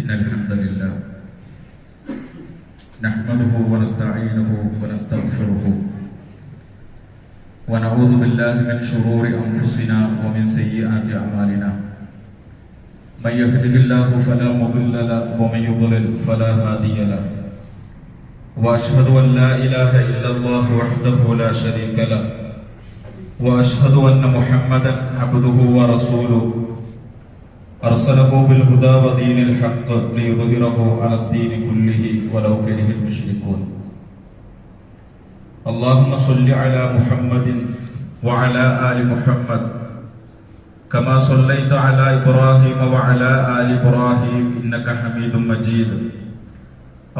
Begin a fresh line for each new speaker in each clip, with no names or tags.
إن الحمد لله نحمده ونستعينه ونستغفره ونعوذ بالله من شرور أنفسنا ومن سيئات أعمالنا من يهده الله فلا مضل له ومن يضلل فلا هادي له وأشهد أن لا إله إلا الله وحده لا شريك له وأشهد أن محمدا عبده ورسوله أرسله بالهدى ودين الحق ليظهره على الدين كله ولو كره المشركون اللهم صل على محمد وعلى آل محمد كما صليت على إبراهيم وعلى آل إبراهيم إنك حميد مجيد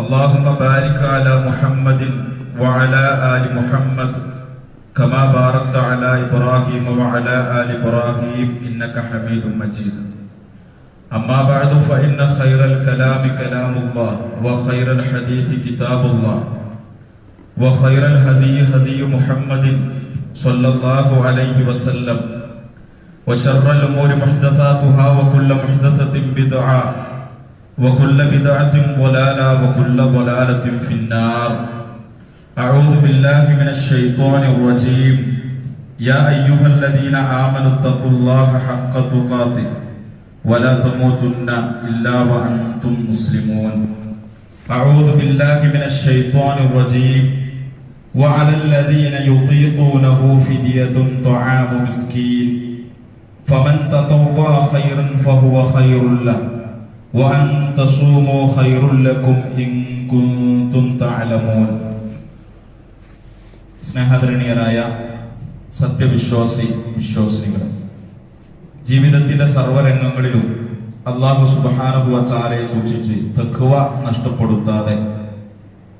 اللهم بارك على محمد وعلى آل محمد كما باركت على إبراهيم وعلى آل إبراهيم إنك حميد مجيد أما بعد فإن خير الكلام كلام الله وخير الحديث كتاب الله وخير الهدي هدي محمد صلى الله عليه وسلم وشر الأمور محدثاتها وكل محدثة بدعة وكل بدعة ضلالة وكل ضلالة في النار أعوذ بالله من الشيطان الرجيم يا أيها الذين آمنوا اتقوا الله حق تقاته ولا تموتن إلا وأنتم مسلمون أعوذ بالله من الشيطان الرجيم وعلى الذين يطيقونه فدية طعام مسكين فمن تطوع خيرا فهو خير له وأن تصوموا خير لكم إن كنتم تعلمون സ്നേഹധരണീയരായ സത്യവിശ്വാസി വിശ്വാസിനികൾ, ജീവിതത്തിന്റെ സർവ്വരംഗങ്ങളിലും അല്ലാഹു സുബ്ഹാനഹു വ തആലയെ സൂക്ഷിച്ച് തഖ്വ നഷ്ടപ്പെടുത്താതെ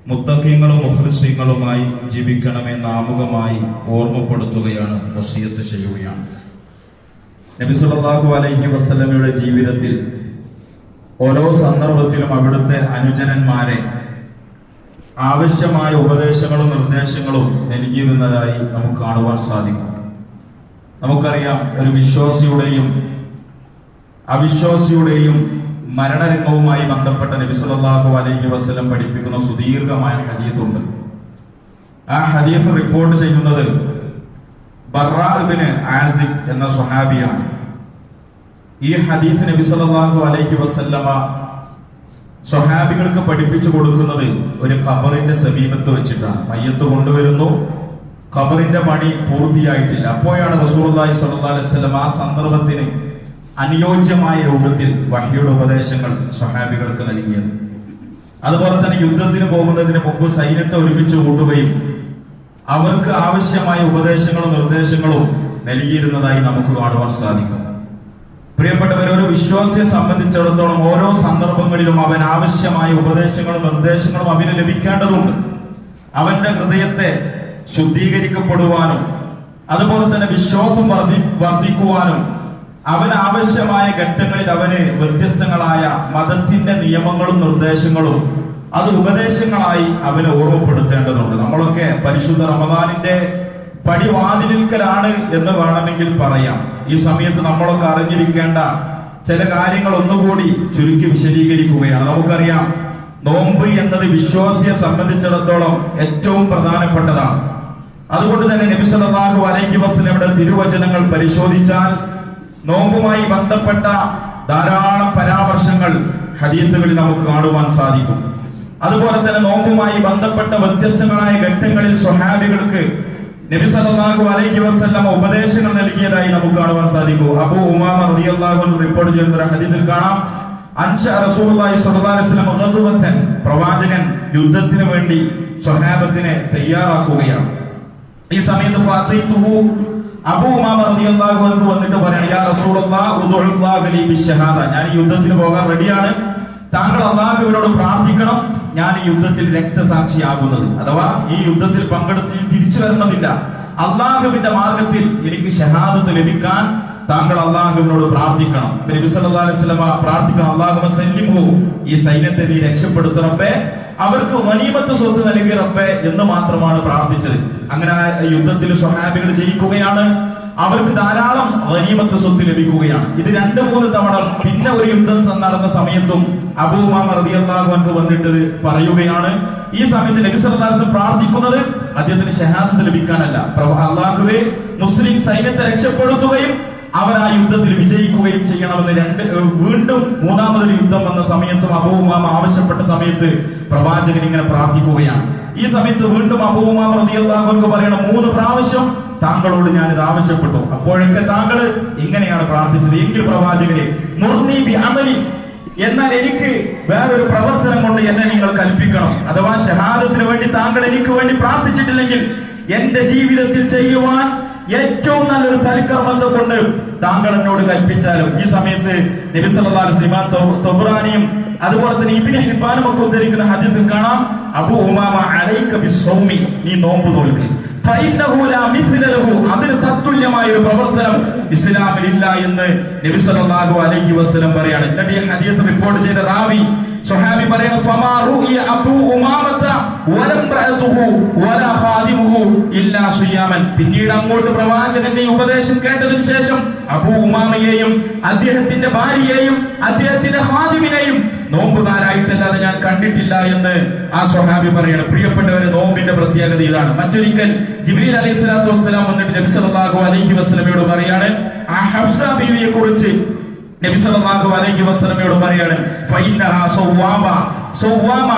മുത്തഖീങ്ങളും മുഖ്ലിസീങ്ങളുമായി ജീവിക്കണമെന്ന് ആമുഖമായി ഓർമ്മപ്പെടുത്തുകയാണ്, വസിയത്ത് ചെയ്യുകയാണ്. നബി സല്ലല്ലാഹു അലൈഹി വസല്ലമയുടെ ജീവിതത്തിൽ ഓരോ സന്ദർഭത്തിലും അവിടുത്തെ അനുചരന്മാരെ ആവശ്യമായ ഉപദേശങ്ങളും നിർദ്ദേശങ്ങളും നൽകിയിരുന്നതായി നമുക്ക് കാണുവാൻ സാധിക്കും. നമുക്കറിയാം, ഒരു വിശ്വാസിയുടെയും അവിശ്വാസിയുടെയും മരണരംഗവുമായി ബന്ധപ്പെട്ട നബി സല്ലല്ലാഹു അലൈഹി വസല്ലം പഠിപ്പിക്കുന്ന സുദീർഘമായ ഹദീസുണ്ട്. ആ ഹദീസ് റിപ്പോർട്ട് ചെയ്യുന്നത് ബർറാ ഇബ്നു ആസിബ് എന്ന സ്വഹാബിയാണ്. ഈ ഹദീസ് നബി സല്ലല്ലാഹു അലൈഹി വസല്ലമ സ്വഹാബികൾക്ക് പഠിപ്പിച്ചു കൊടുക്കുന്നത് ഒരു ഖബറിന്റെ സമീപത്ത് വെച്ചിട്ടാണ്. മയ്യത്ത് കൊണ്ടുവരുന്നു, ഖബറിന്റെ പണി പൂർത്തിയായിട്ടില്ല. അപ്പോഴാണ് റസൂലുള്ളാഹി സ്വല്ലല്ലാഹു അലൈഹി വസല്ലം ആ സന്ദർഭത്തിന് അനുയോജ്യമായ രൂപത്തിൽ വഹ്യിയുടെ ഉപദേശങ്ങൾ സ്വഹാബികൾക്ക് നൽകിയത്. അതുപോലെ തന്നെ യുദ്ധത്തിന് പോകുന്നതിന് മുമ്പ് സൈന്യത്തെ ഒരുമിച്ച് കൂട്ടുകയും അവർക്ക് ആവശ്യമായ ഉപദേശങ്ങളും നിർദ്ദേശങ്ങളും നൽകിയിരുന്നതായി നമുക്ക് കാണുവാൻ സാധിക്കും. പ്രിയപ്പെട്ടവരെ, ഒരു വിശ്വാസിയെ സംബന്ധിച്ചിടത്തോളം ഓരോ സന്ദർഭങ്ങളിലും അവൻ ആവശ്യമായ ഉപദേശങ്ങളും നിർദ്ദേശങ്ങളും അവന് ലഭിക്കേണ്ടതുണ്ട്. അവന്റെ ഹൃദയത്തെ ശുദ്ധീകരിക്കപ്പെടുവാനും അതുപോലെ തന്നെ വിശ്വാസം വർദ്ധിക്കുവാനും അവന് ആവശ്യമായ ഘട്ടങ്ങളിൽ അവന് വ്യത്യസ്തങ്ങളായ മതത്തിന്റെ നിയമങ്ങളും നിർദ്ദേശങ്ങളും അത് ഉപദേശങ്ങളായി അവന് ഓർമ്മപ്പെടുത്തേണ്ടതുണ്ട്. നമ്മളൊക്കെ പരിശുദ്ധ റമദാനിന്റെ പടിവാതിലിൽക്കലാണ് എന്ന് വേണമെങ്കിൽ പറയാം. ഈ സമയത്ത് നമ്മളൊക്കെ അറിഞ്ഞിരിക്കേണ്ട ചില കാര്യങ്ങൾ ഒന്നുകൂടി ചുരുക്കി വിശദീകരിക്കുകയാണ്. നമുക്കറിയാം, നോമ്പ് എന്നത് വിശ്വാസിയെ സംബന്ധിച്ചിടത്തോളം ഏറ്റവും പ്രധാനപ്പെട്ടതാണ്. അതുകൊണ്ട് തന്നെ നബി സല്ലല്ലാഹു അലൈഹി വസല്ലമയുടെ തിരുവചനങ്ങൾ പരിശോധിച്ചാൽ നോമ്പുമായി ബന്ധപ്പെട്ട ധാരാളം പരാമർശങ്ങൾ ഹദീസുകളിൽ നമുക്ക് കാണുവാൻ സാധിക്കും. അതുപോലെ തന്നെ നോമ്പുമായി ബന്ധപ്പെട്ട വ്യത്യസ്തങ്ങളായ ഘട്ടങ്ങളിൽ സ്വഹാബികൾക്ക് നബി സല്ലല്ലാഹു അലൈഹി വസല്ലം ഉപദേശങ്ങൾ നൽകിയതായി നമുക്ക് കാണുവാൻ സാധിക്കും. അബൂ ഉമാമ റളിയല്ലാഹു അൻഹു റിപ്പോർട്ട് ചെയ്യുന്ന ഒരു ഹദീസിൽ കാണാം, അൻഷ റസൂലുള്ളാഹി സ്വല്ലല്ലാഹു അലൈഹി വസല്ലം ഗസ്വതൻ, പ്രവാചകൻ യുദ്ധത്തിന് വേണ്ടി സ്വഹാബത്തിനെ തയ്യാറാക്കുകയാണ്. ഈ സമയത്ത് ഫാതീതുഹു, അബൂ ഉമാമ റളിയല്ലാഹു അൻഹു വന്നിട്ട് പറയാണ്, യാ റസൂലല്ലാഹ് ഉദ്ഉല്ലാഹ ലി ബിശ്ശഹാദ, ഞാൻ ഈ യുദ്ധത്തിന് പോകാൻ റെഡിയാണ്, താങ്കൾ അല്ലാഹുവിനോട് പ്രാർത്ഥിക്കണം ഞാൻ ഈ യുദ്ധത്തിൽ രക്തസാക്ഷിയാകുന്നത്, അഥവാ ഈ യുദ്ധത്തിൽ പങ്കെടുത്ത് തിരിച്ചു വരണമില്ല, അല്ലാഹുവിന്റെ മാർഗത്തിൽ എനിക്ക് ഷഹാദത്ത് ലഭിക്കാൻ താങ്കൾ അല്ലാഹുവിനോട് പ്രാർത്ഥിക്കണം. നബി സല്ലല്ലാഹു അലൈഹി വസല്ലം പ്രാർത്ഥിക്കണം, അല്ലാഹുമ്മ സല്ലിംഹു, ഈ സൈന്യത്തെ നീ രക്ഷപ്പെടുത്തു റബ്ബേ, അവർക്ക് ഗനീമത്ത് സ്വത്ത് നൽകി റബ്ബേ എന്ന് മാത്രമാണ് പ്രാർത്ഥിച്ചത്. അങ്ങനെ യുദ്ധത്തിൽ സ്വഹാബികൾ ജയിക്കുകയാണ്. അവർക്ക് ധാരാളം ഗനീമത്ത് സ്വത്ത് ലഭിക്കുകയാണ്. ഇത് 2-3 തവണ. പിന്നെ ഒരു യുദ്ധം നടന്ന സമയത്തും അബൂ ഉമാമ റളിയല്ലാഹു അൻഹു വന്നിട്ട് പറയുകയാണ്, ഈ സമയത്ത് നബി സല്ലല്ലാഹു അലൈഹി വസല്ലം പ്രാർത്ഥിക്കുന്നത് അദ്ദേഹത്തിന് ഷഹാദത്ത് ലഭിക്കാനല്ല, അല്ലാഹുവേ മുസ്ലിം സൈന്യത്തെ രക്ഷപ്പെടുത്തുകയും അവർ ആ യുദ്ധത്തിൽ വിജയിക്കുകയും ചെയ്യണമെന്ന്. വീണ്ടും 3ാമതൊരു യുദ്ധം വന്ന സമയത്തും അബൂ ഉമാമ ആവശ്യപ്പെട്ട സമയത്ത് പ്രവാചകൻ ഇങ്ങനെ പ്രാർത്ഥിക്കുകയാണ്. ഈ സമയത്ത് വീണ്ടും അബൂ ഉമാമ റളിയല്ലാഹു അൻഹു പറയണം, 3 പ്രാവശ്യം താങ്കളോട് ഞാൻ ഇത് ആവശ്യപ്പെട്ടു, അപ്പോഴൊക്കെ താങ്കൾ ഇങ്ങനെയാണ് പ്രാർത്ഥിച്ചത്. എങ്കിൽ പ്രവാചകനെ മുർനി ബി അമലി, എന്നാൽ എനിക്ക് വേറൊരു പ്രവർത്തനം കൊണ്ട് എന്നെ നിങ്ങൾ കൽപ്പിക്കണം. അഥവാ ഷഹാദത്തിന് വേണ്ടി താങ്കൾ എനിക്ക് വേണ്ടി പ്രാർത്ഥിച്ചിട്ടില്ലെങ്കിൽ എന്റെ ജീവിതത്തിൽ ചെയ്യുവാൻ ഏറ്റവും നല്ലൊരു സൽക്കർമ്മത്തെ കൊണ്ട് താങ്കൾ എന്നോട് കൽപ്പിച്ചാലും. ഈ സമയത്ത് നബി സല്ലല്ലാഹു അലൈഹി വസല്ലം തബ്റാനിയും അതുപോലെ തന്നെ ഇബ്നു ഹിബ്ബാനും ഒക്കെ ഉദ്ധരിക്കുന്ന ഹദീസിൽ കാണാം, അബൂ ഉമാമ അലൈക ബിസ്സൗമി, നീ നോമ്പ് നോൽക്ക്, ഫഇന്നഹു ലാ മിസ്ല ലഹു, അതിന് തത്തുല്യമായ ഒരു പ്രവർത്തനം ഇസ്ലാമിൽ ഇല്ല എന്ന് നബി സല്ലല്ലാഹു അലൈഹി വസല്ലം പറയാണ്. എന്നിട്ട് ഈ ഹദീസ് റിപ്പോർട്ട് ചെയ്ത റാവി സ്വഹാബി പറയുന്നു, ഫമാ റുഇയ അബൂ ഉമാമത വലം റഅതുഹു വലാ ഖാദിമുഹു ഇല്ലാ സിയാമൻ. പിന്നീട് അങ്ങോട്ട് പ്രവാചകന്റെ ഉപദേശം കേട്ടതിനു ശേഷം അബൂ ഉമാമയെയും അദ്ദേഹത്തിന്റെ ഭാര്യയെയും അദ്ദേഹത്തിന്റെ ഖാദിമിനെയും നോമ്പുകാരായിട്ടല്ലാതെ ഞാൻ കണ്ടിട്ടില്ല എന്ന് ആ സ്വഹാബി പറയണം. പ്രിയപ്പെട്ടവരെ, നോമ്പിന്റെ പ്രത്യേകത ഇതാണ്. മറ്റൊരിക്കൽ ജിബ്രീൽ അലൈഹിസ്സലാത്തു വസ്സലാം വന്നിട്ട് നബി സല്ലല്ലാഹു അലൈഹി വസല്ലമയോട് പറയാണ്, ആ ഹഫ്സ ബീവിയെ കുറിച്ച് നബി സല്ലല്ലാഹു അലൈഹി വസല്ലമയോട് പറയാണ്, ഫഇന്നഹാ സവ്വാമ,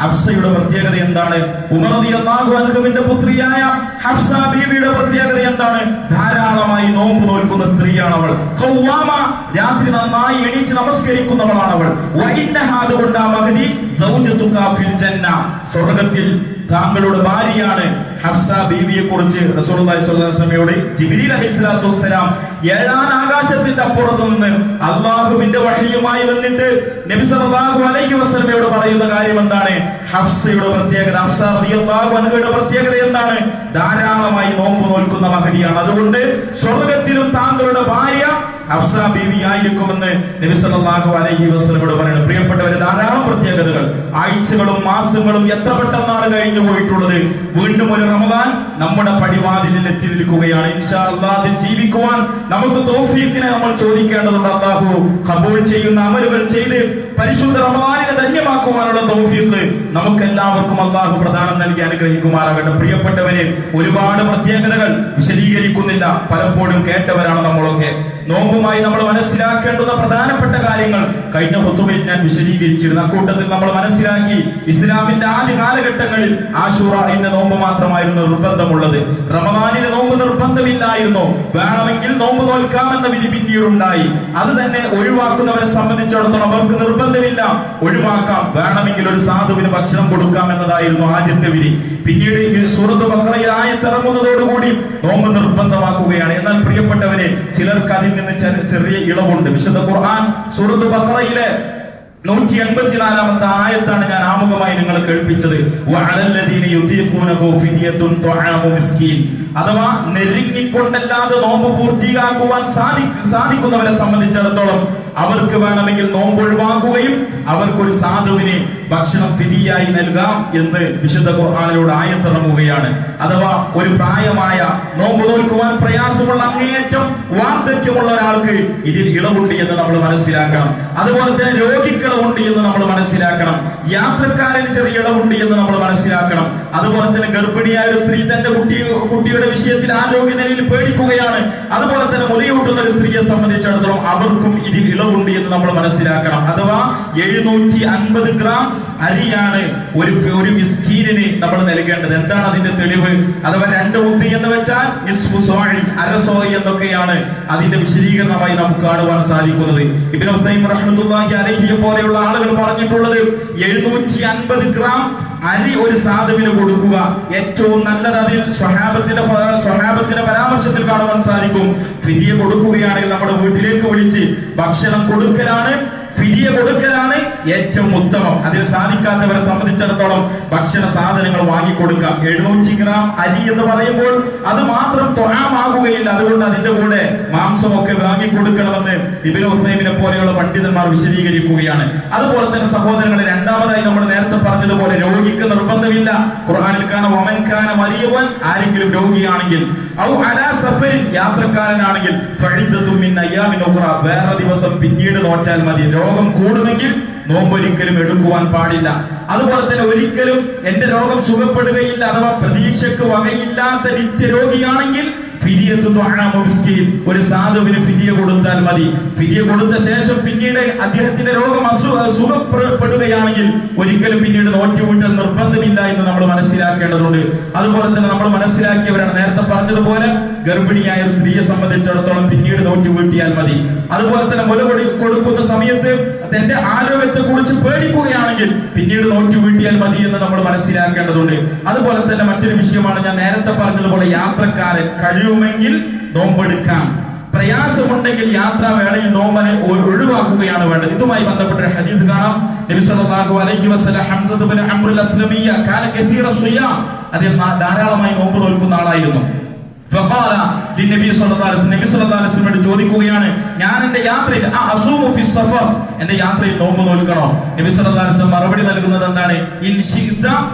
ഹഫ്സയുടെ പ്രത്യേകത എന്താണ്? ഉമർ റളിയല്ലാഹു അൻഹുവിന്റെ പുത്രിയായ ഹഫ്സ ബീവിയുടെ പ്രത്യേകത എന്താണ്? ധാരാളമായി നോമ്പ് നോൽക്കുന്ന സ്ത്രീയാണ് അവൾ. ഖവ്വാമ, രാത്രി നന്നായി എണീറ്റ് നമസ്കരിക്കുന്നവളാണ് അവൾ. വഇന്നഹാ, അതുകൊണ്ട് ആ മഹദി സൗജതുക ഫിൽ ജന്ന, സ്വർഗ്ഗത്തിൽ താങ്കളുടെ ഭാര്യയാണ് ഹഫ്സ ബീവിയെ കുറിച്ച് റസൂലുള്ളാഹി സ്വല്ലല്ലാഹു അലൈഹി വസല്ലമയോട് ജിബ്രീൽ അലൈഹിസ്സലാത്തു വസ്സലാം 7ാം ആകാശത്തിന്റെ അപ്പുറത്ത് നിന്ന് അല്ലാഹുവിന്റെ വഹയുമായി വന്നിട്ട് നബി സല്ലല്ലാഹു അലൈഹി വസല്ലമയോട് പറയുന്ന കാര്യം എന്താണ്? ഹഫ്സയുടെ പ്രത്യേകത, ഹഫ്സ റളിയല്ലാഹു അൻഹയുടെ പ്രത്യേകത എന്താണ്? ധാരാളമായി നോമ്പ് നോൽക്കുന്ന മഹദിയാണ്. അതുകൊണ്ട് സ്വർഗ്ഗത്തിലും താങ്കളുടെ ഭാര്യ ഹഫ്സ ബീവി ആയിരിക്കുമെന്ന് നബി സല്ലല്ലാഹു അലൈഹി വസല്ലമയോട് പറയുന്നു. പ്രിയപ്പെട്ടവരെ, ധാരാളം പ്രത്യേകതകൾ. ആഴ്ചകളും മാസങ്ങളും എത്ര പെട്ടെന്നാണ് കഴിഞ്ഞു പോയിട്ടുള്ളത്. വീണ്ടും ഒരു റമദാൻ നമ്മുടെ പടിവാതിലിൽ എത്തി നിൽക്കുകയാണ്. ഇൻഷാ അല്ലാഹ് അതിൽ ജീവിക്കുവാൻ നമുക്ക് തൗഫീഖിനെ നമ്മൾ ചോദിക്കേണ്ടതുണ്ട്. അല്ലാഹു ഖബൂൽ ചെയ്യുന്ന അമലുകൾ ചെയ്ത് പരിശുദ്ധ റമദാനിനെ ധന്യമാക്കുവാനുള്ള തൗഫീഖ് നമുക്ക് എല്ലാവർക്കും അല്ലാഹു പ്രദാനം നൽകി അനുഗ്രഹിക്കുമാറാകട്ടെ. പ്രിയപ്പെട്ടവരെ, ഒരുപാട് പ്രത്യേകതകൾ വിശദീകരിക്കുന്നില്ല, പലപ്പോഴും കേട്ടവരാണ് നമ്മളൊക്കെ. നോമ്പുമായി നമ്മൾ മനസ്സിലാക്കേണ്ടുന്ന പ്രധാനപ്പെട്ട കാര്യങ്ങൾ കഴിഞ്ഞ ഖുതുബയിൽ ഞാൻ വിശദീകരിച്ചിരുന്നു. അക്കൂട്ടത്തിൽ നമ്മൾ മനസ്സിലാക്കി, ഇസ്ലാമിന്റെ ആദ്യ കാലഘട്ടങ്ങളിൽ ആശൂറയിന്റെ നോമ്പ് മാത്രമായിരുന്നു നിർബന്ധമുള്ളത്. റമദാനിലെ നോമ്പ് നിർബന്ധമില്ലായിരുന്നു. വേണമെങ്കിൽ നോമ്പ് നോൽക്കാമെന്ന വിധി പിന്നീടുണ്ടായി. അത് തന്നെ ഒഴിവാക്കുന്നവരെ സംബന്ധിച്ചിടത്തോളം അവർക്ക് നിർബന്ധമില്ല, ഒഴിവാക്കാം, വേണമെങ്കിൽ ഒരു സാധുവിന് ഭക്ഷണം കൊടുക്കാം എന്നതായിരുന്നു ആദ്യത്തെ വിധി. പിന്നീട് സൂറത്ത് ബഖറയിൽ ആയത്തിറങ്ങുന്നതോടുകൂടി നോമ്പ് നിർബന്ധമാക്കുകയാണ്. എന്നാൽ പ്രിയപ്പെട്ടവരെ, ചിലർക്ക് അതിൽ നിന്ന് ചെറിയ ഇളവുണ്ട്. വിശുദ്ധ ഖുർആൻ സൂറത്ത് ബഖറയിലെ 184-ാമത്തെ ആയത്താണ് ഞാൻ ആമുഖമായി നിങ്ങളെ കേൾപ്പിച്ചത്. വഅലല്ലദീന യുതീഖൂനഹു ഫിദിയത്തുൻ തുആമു മിസ്കീൻ, അഥവാ നെരുങ്ങിക്കൊണ്ടല്ലാതെ നോമ്പ് പൂർത്തിയാക്കുവാൻ സാധിക്കുന്നവരെ സംബന്ധിച്ചിടത്തോളം അവർക്ക് വേണമെങ്കിൽ നോമ്പ് ഒഴിവാക്കുകയും അവർക്കൊരു സാധുവിനെ ഭക്ഷണം ഫിദിയായി നൽകാം എന്ന് വിശുദ്ധ ഖുർആനിലൂടെ ആയത്തിറങ്ങുകയാണ്. അഥവാ ഒരു പ്രായമായ നോമ്പ് നോൽക്കുവാൻ പ്രയാസമുള്ള അങ്ങേയറ്റം വാർദ്ധക്യമുള്ള ഒരാൾക്ക് ഇതിൽ ഇളവുണ്ട് എന്ന് നമ്മൾ മനസ്സിലാക്കണം. അതുപോലെ തന്നെ രോഗിക്കിളവുണ്ട് എന്ന് നമ്മൾ മനസ്സിലാക്കണം. യാത്രക്കാരന് ചെറിയ ഇളവുണ്ട് എന്ന് നമ്മൾ മനസ്സിലാക്കണം. അതുപോലെ തന്നെ ഗർഭിണിയായ ഒരു സ്ത്രീ തന്റെ കുട്ടിയുടെ വിഷയത്തിൽ ആരോഗ്യ നിലയിൽ പേടിക്കുകയാണ്. അതുപോലെ തന്നെ മുലയൂട്ടുന്ന ഒരു സ്ത്രീയെ സംബന്ധിച്ചിടത്തോളം അവർക്കും ഇതിൽ ഇളവുണ്ട് എന്ന് നമ്മൾ മനസ്സിലാക്കണം. അഥവാ 750 ഗ്രാം അരിയാണ് ഒരു മിസ്കീനിന് നമ്മൾ നൽകേണ്ടത്. എന്താണ് അതിന്റെ തെളിവ്? അഥവാ 2 ഉദ്ദി എന്ന് വെച്ചാൽ നിസ്ഫു സോഇ, അരസോയി എന്നൊക്കെയാണ് അതിന്റെ വിശദീകരണമായി നമുക്ക് കാണുവാൻ സാധിക്കുന്നത്. ഇബ്നു ഖുസൈം റഹ്മത്തുള്ളാഹി അലൈഹിയെ പോലെയുള്ള ആളുകൾ പറഞ്ഞിട്ടുള്ളത് 750 ഗ്രാം അരി ഒരു സാധുവിന് കൊടുക്കുക ഏറ്റവും നല്ലത്. അതിൽ സ്വഹാബത്തിന്റെ പരാമർശത്തിൽ കാണുവാൻ സാധിക്കും, ഫിദിയ കൊടുക്കുകയാണെങ്കിൽ നമ്മുടെ വീട്ടിലേക്ക് വിളിച്ച് ഭക്ഷണം കൊടുക്കലാണ്, ഫിദിയ കൊടുക്കലാണ് ഏറ്റവും ഉത്തമം. അതിന് സാധിക്കാത്തവരെ സംബന്ധിച്ചിടത്തോളം ഭക്ഷണ സാധനങ്ങൾ വാങ്ങിക്കൊടുക്കാം. 700 ഗ്രാം അരി എന്ന് പറയുമ്പോൾ അത് മാത്രം ത്വആമാകുകയില്ല. അതുകൊണ്ട് അതിന്റെ കൂടെ മാംസമൊക്കെ വാങ്ങിക്കൊടുക്കണമെന്ന് ഇബ്നു ഉസൈമിനെ പോലെയുള്ള പണ്ഡിതന്മാർ വിശദീകരിക്കുകയാണ്. അതുപോലെ തന്നെ സഹോദരങ്ങളെ, രണ്ടാമതായി നമ്മൾ നേരത്തെ പറഞ്ഞതുപോലെ രോഗിക്ക് നിർബന്ധമില്ല. ഖുർആനിൽ കാണാം വമൻ കാന മരിയവൻ, ആരെങ്കിലും രോഗിയാണെങ്കിൽ, ഔ അലാ സഫരിൻ, യാത്രക്കാരനാണെങ്കിൽ, ഫഇദ്ദത്തും മിൻ അയ്യാമിൻ ഉഖ്റ, വേറെ ദിവസം പിന്നീട് നോറ്റാൽ മതി. രോഗം കൂടുമെങ്കിൽ നോമ്പൊരിക്കലും എടുക്കുവാൻ പാടില്ല. അതുപോലെ തന്നെ ഒരിക്കലും എന്റെ രോഗം സുഖപ്പെടുകയില്ല അഥവാ പ്രതീക്ഷയ്ക്ക് വകയില്ലാത്ത നിത്യരോഗിയാണെങ്കിൽ ഒരു സാധുവിന് ഫിദിയ കൊടുത്താൽ മതി. ഫിദിയ കൊടുത്ത ശേഷം പിന്നീട് അദ്ദേഹത്തിന്റെ രോഗം സുഖപ്പെടുകയാണെങ്കിൽ ഒരിക്കലും പിന്നീട് നോറ്റുവീട്ടൽ നിർബന്ധമില്ല എന്ന് നമ്മൾ മനസ്സിലാക്കേണ്ടതുണ്ട്. അതുപോലെ തന്നെ നമ്മൾ മനസ്സിലാക്കിയവരാണ് നേരത്തെ പറഞ്ഞതുപോലെ ഗർഭിണിയായ ഒരു സ്ത്രീയെ സംബന്ധിച്ചിടത്തോളം പിന്നീട് നോറ്റുവീട്ടിയാൽ മതി. അതുപോലെ തന്നെ മുല കൊടുക്കുന്ന സമയത്ത് തന്റെ ആരോഗ്യത്തെ കുറിച്ച് പേടിക്കുകയാണെങ്കിൽ പിന്നീട് നോറ്റുവീട്ടിയാൽ മതി എന്ന് നമ്മൾ മനസ്സിലാക്കേണ്ടതുണ്ട്. അതുപോലെ തന്നെ മറ്റൊരു വിഷയമാണ് ഞാൻ നേരത്തെ പറഞ്ഞതുപോലെ യാത്രക്കാരൻ കഴിയുമെങ്കിൽ നോമ്പെടുക്കാം. പ്രയാസമുണ്ടെങ്കിൽ യാത്രാവേളയിൽ നോമ്പിനെ ഒഴിവാക്കുകയാണ് വേണ്ടത്. ഇതുമായി ബന്ധപ്പെട്ട ഒരു ഹദീസ് കാണാം. നബി സല്ലല്ലാഹു അലൈഹി വസല്ലം ഹംസ ഇബ്നു അംർ അൽ-അസ്ലമിയ കാന കതീറ സിയാം, അദ്ദേഹം ധാരാളമായി നോമ്പ് നോൽക്കുന്ന ആളായിരുന്നു. ഫഖാല ലിനബി സല്ലല്ലാഹു അലൈഹി വസല്ലം, നബി സല്ലല്ലാഹു അലൈഹി വസല്ലം ചോദിക്കുകയാണ്, ഞാൻ എന്റെ യാത്രയിൽ അസൂമു ഫി സഫർ, എന്റെ യാത്രയിൽ നോമ്പ് നോൽക്കണോ? നബി സല്ലല്ലാഹു അലൈഹി വസല്ലം മറുപടി നൽകുന്നത് എന്താണ്? ഇൻ ശിഅത